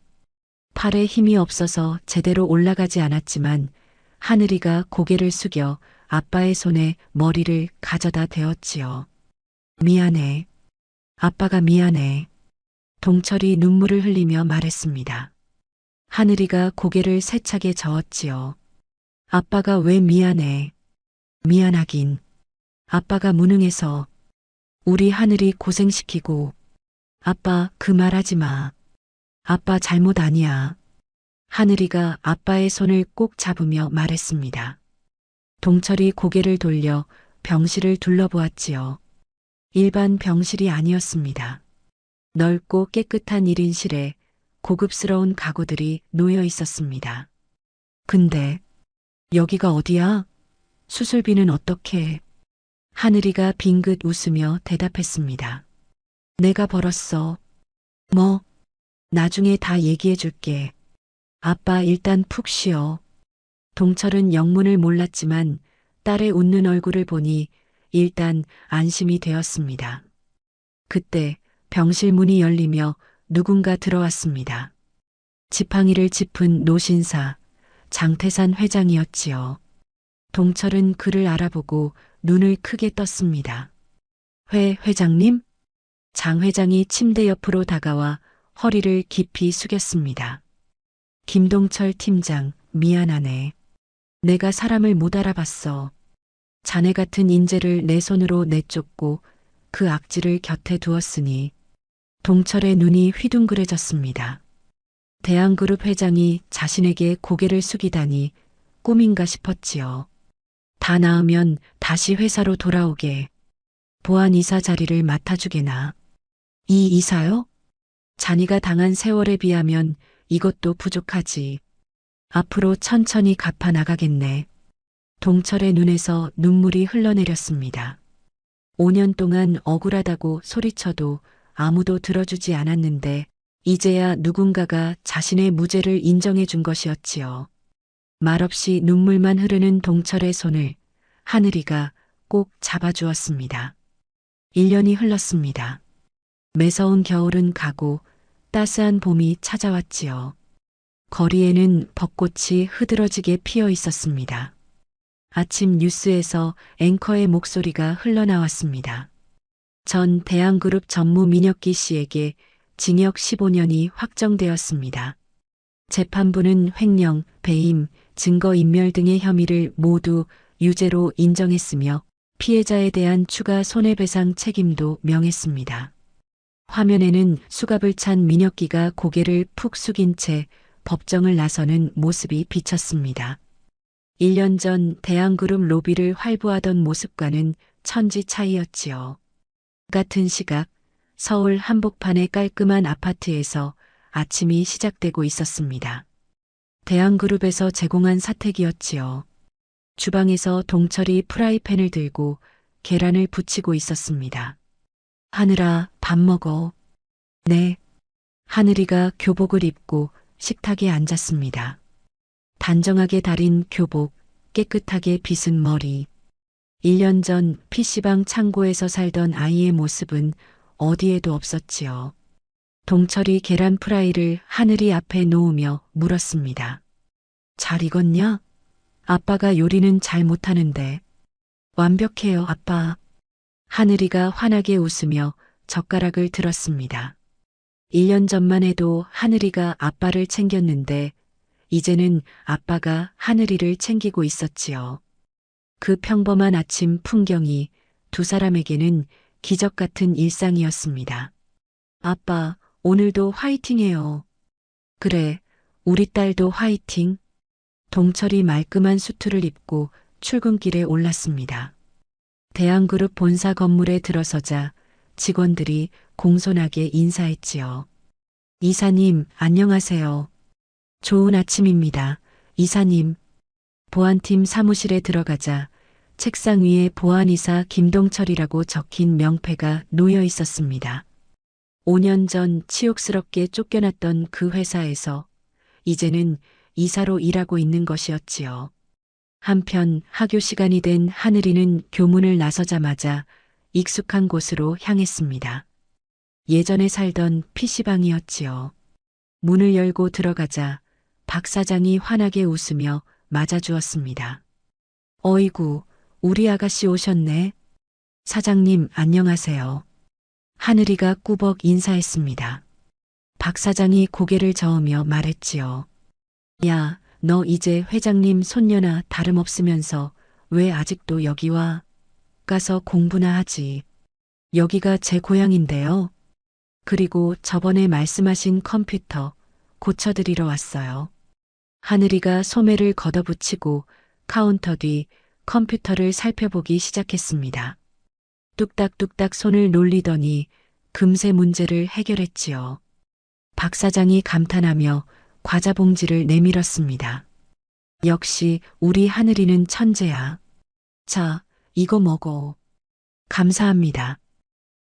[SPEAKER 2] 팔에 힘이 없어서 제대로 올라가지 않았지만 하늘이가 고개를 숙여 아빠의 손에 머리를 가져다 대었지요. 미안해. 아빠가 미안해. 동철이 눈물을 흘리며 말했습니다. 하늘이가 고개를 세차게 저었지요. 아빠가 왜 미안해? 미안하긴. 아빠가 무능해서 우리 하늘이 고생시키고. 아빠 그 말하지 마. 아빠 잘못 아니야. 하늘이가 아빠의 손을 꼭 잡으며 말했습니다. 동철이 고개를 돌려 병실을 둘러보았지요. 일반 병실이 아니었습니다. 넓고 깨끗한 1인실에 고급스러운 가구들이 놓여 있었습니다. 근데 여기가 어디야? 수술비는 어떻게? 하늘이가 빙긋 웃으며 대답했습니다. 내가 벌었어. 뭐? 나중에 다 얘기해 줄게. 아빠 일단 푹 쉬어. 동철은 영문을 몰랐지만 딸의 웃는 얼굴을 보니 일단 안심이 되었습니다. 그때 병실 문이 열리며 누군가 들어왔습니다. 지팡이를 짚은 노신사, 장태산 회장이었지요. 동철은 그를 알아보고 눈을 크게 떴습니다. 회장님? 장 회장이 침대 옆으로 다가와 허리를 깊이 숙였습니다. 김동철 팀장, 미안하네. 내가 사람을 못 알아봤어. 자네 같은 인재를 내 손으로 내쫓고 그 악질을 곁에 두었으니. 동철의 눈이 휘둥그레졌습니다. 대한그룹 회장이 자신에게 고개를 숙이다니 꿈인가 싶었지요. 다 나으면 다시 회사로 돌아오게. 보안 이사 자리를 맡아주게나. 이 이사요? 자니가 당한 세월에 비하면 이것도 부족하지. 앞으로 천천히 갚아 나가겠네. 동철의 눈에서 눈물이 흘러내렸습니다. 5년 동안 억울하다고 소리쳐도 아무도 들어주지 않았는데 이제야 누군가가 자신의 무죄를 인정해 준 것이었지요. 말없이 눈물만 흐르는 동철의 손을 하늘이가 꼭 잡아주었습니다. 1년이 흘렀습니다. 매서운 겨울은 가고 따스한 봄이 찾아왔지요. 거리에는 벚꽃이 흐드러지게 피어 있었습니다. 아침 뉴스에서 앵커의 목소리가 흘러나왔습니다. 전 대한그룹 전무 민혁기 씨에게 징역 15년이 확정되었습니다. 재판부는 횡령, 배임, 증거인멸 등의 혐의를 모두 유죄로 인정했으며 피해자에 대한 추가 손해배상 책임도 명했습니다. 화면에는 수갑을 찬 민혁기가 고개를 푹 숙인 채 법정을 나서는 모습이 비쳤습니다. 1년 전 대한그룹 로비를 활보하던 모습과는 천지 차이였지요. 같은 시각 서울 한복판의 깔끔한 아파트에서 아침이 시작되고 있었습니다. 대한그룹에서 제공한 사택이었지요. 주방에서 동철이 프라이팬을 들고 계란을 부치고 있었습니다. 하늘아, 밥 먹어. 네. 하늘이가 교복을 입고 식탁에 앉았습니다. 단정하게 다린 교복, 깨끗하게 빗은 머리. 1년 전 PC방 창고에서 살던 아이의 모습은 어디에도 없었지요. 동철이 계란 프라이를 하늘이 앞에 놓으며 물었습니다. 잘 익었냐? 아빠가 요리는 잘 못하는데. 완벽해요, 아빠. 하늘이가 환하게 웃으며 젓가락을 들었습니다. 1년 전만 해도 하늘이가 아빠를 챙겼는데 이제는 아빠가 하늘이를 챙기고 있었지요. 그 평범한 아침 풍경이 두 사람에게는 기적 같은 일상이었습니다. 아빠, 오늘도 화이팅해요. 그래, 우리 딸도 화이팅. 동철이 말끔한 수트를 입고 출근길에 올랐습니다. 대한그룹 본사 건물에 들어서자 직원들이 공손하게 인사했지요. 이사님, 안녕하세요. 좋은 아침입니다. 이사님. 보안팀 사무실에 들어가자 책상 위에 보안이사 김동철이라고 적힌 명패가 놓여 있었습니다. 5년 전 치욕스럽게 쫓겨났던 그 회사에서 이제는 이사로 일하고 있는 것이었지요. 한편 학교 시간이 된 하늘이는 교문을 나서자마자 익숙한 곳으로 향했습니다. 예전에 살던 PC방이었지요. 문을 열고 들어가자 박 사장이 환하게 웃으며 맞아주었습니다. 어이구, 우리 아가씨 오셨네. 사장님, 안녕하세요. 하늘이가 꾸벅 인사했습니다. 박 사장이 고개를 저으며 말했지요. 야, 너 이제 회장님 손녀나 다름없으면서 왜 아직도 여기 와? 가서 공부나 하지. 여기가 제 고향인데요. 그리고 저번에 말씀하신 컴퓨터 고쳐드리러 왔어요. 하늘이가 소매를 걷어붙이고 카운터 뒤 컴퓨터를 살펴보기 시작했습니다. 뚝딱뚝딱 손을 놀리더니 금세 문제를 해결했지요. 박 사장이 감탄하며 과자 봉지를 내밀었습니다. 역시 우리 하늘이는 천재야. 자, 이거 먹어. 감사합니다.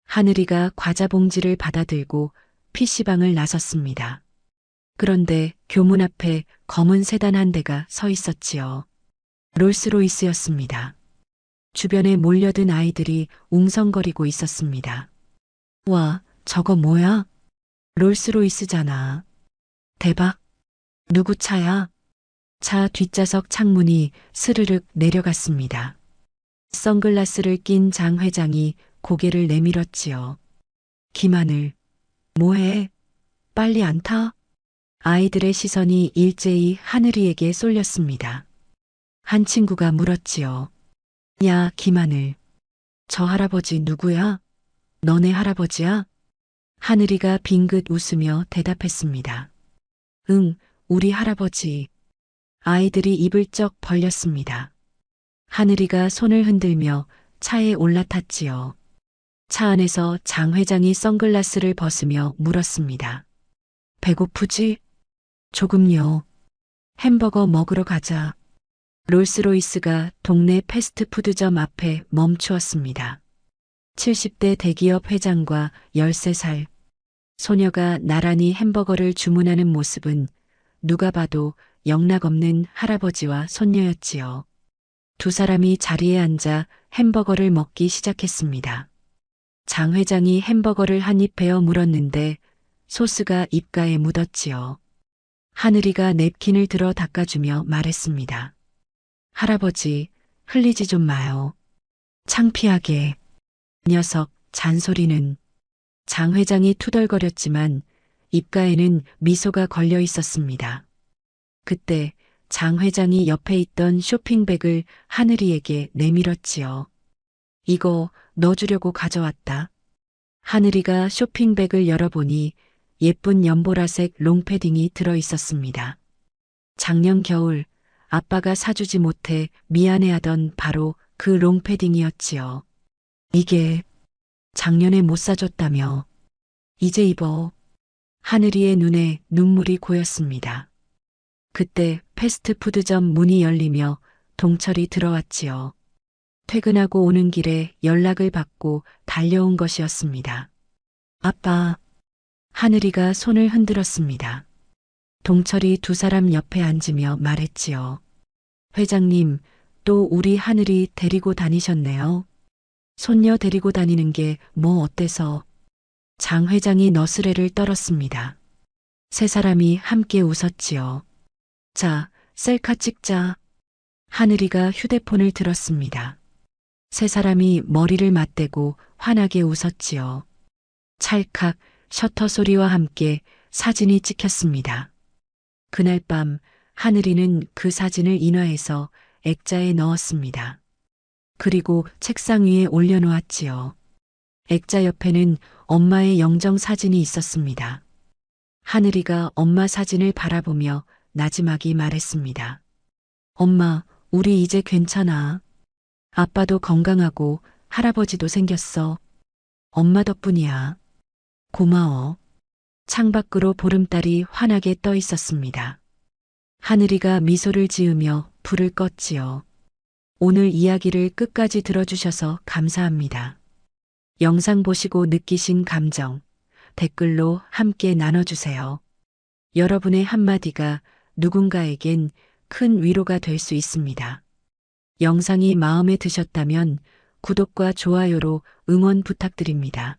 [SPEAKER 2] 하늘이가 과자 봉지를 받아들고 PC방을 나섰습니다. 그런데 교문 앞에 검은 세단 한 대가 서 있었지요. 롤스로이스였습니다. 주변에 몰려든 아이들이 웅성거리고 있었습니다. 와, 저거 뭐야? 롤스로이스잖아. 대박. 누구 차야? 차 뒷좌석 창문이 스르륵 내려갔습니다. 선글라스를 낀 장 회장이 고개를 내밀었지요. 김하늘, 뭐해? 빨리 안 타? 아이들의 시선이 일제히 하늘이에게 쏠렸습니다. 한 친구가 물었지요. 야, 김하늘. 저 할아버지 누구야? 너네 할아버지야? 하늘이가 빙긋 웃으며 대답했습니다. 응, 우리 할아버지. 아이들이 입을 쩍 벌렸습니다. 하늘이가 손을 흔들며 차에 올라탔지요. 차 안에서 장 회장이 선글라스를 벗으며 물었습니다. 배고프지? 조금요. 햄버거 먹으러 가자. 롤스로이스가 동네 패스트푸드점 앞에 멈추었습니다. 70대 대기업 회장과 13살 소녀가 나란히 햄버거를 주문하는 모습은 누가 봐도 영락없는 할아버지와 손녀였지요. 두 사람이 자리에 앉아 햄버거를 먹기 시작했습니다. 장 회장이 햄버거를 한 입 베어 물었는데 소스가 입가에 묻었지요. 하늘이가 냅킨을 들어 닦아주며 말했습니다. 할아버지, 흘리지 좀 마요. 창피하게. 녀석, 잔소리는. 장 회장이 투덜거렸지만 입가에는 미소가 걸려 있었습니다. 그때 장 회장이 옆에 있던 쇼핑백을 하늘이에게 내밀었지요. 이거 너 주려고 가져왔다. 하늘이가 쇼핑백을 열어보니 예쁜 연보라색 롱패딩이 들어 있었습니다. 작년 겨울 아빠가 사주지 못해 미안해하던 바로 그 롱패딩이었지요. 이게 작년에 못 사줬다며. 이제 입어. 하늘이의 눈에 눈물이 고였습니다. 그때 패스트푸드점 문이 열리며 동철이 들어왔지요. 퇴근하고 오는 길에 연락을 받고 달려온 것이었습니다. 아빠. 하늘이가 손을 흔들었습니다. 동철이 두 사람 옆에 앉으며 말했지요. 회장님, 또 우리 하늘이 데리고 다니셨네요. 손녀 데리고 다니는 게 뭐 어때서? 장 회장이 너스레를 떨었습니다. 세 사람이 함께 웃었지요. 자, 셀카 찍자. 하늘이가 휴대폰을 들었습니다. 세 사람이 머리를 맞대고 환하게 웃었지요. 찰칵 셔터 소리와 함께 사진이 찍혔습니다. 그날 밤 하늘이는 그 사진을 인화해서 액자에 넣었습니다. 그리고 책상 위에 올려놓았지요. 액자 옆에는 엄마의 영정 사진이 있었습니다. 하늘이가 엄마 사진을 바라보며 나지막이 말했습니다. 엄마, 우리 이제 괜찮아. 아빠도 건강하고 할아버지도 생겼어. 엄마 덕분이야. 고마워. 창밖으로 보름달이 환하게 떠 있었습니다. 하늘이가 미소를 지으며 불을 껐지요. 오늘 이야기를 끝까지 들어주셔서 감사합니다. 영상 보시고 느끼신 감정, 댓글로 함께 나눠주세요. 여러분의 한마디가 누군가에겐 큰 위로가 될 수 있습니다. 영상이 마음에 드셨다면 구독과 좋아요로 응원 부탁드립니다.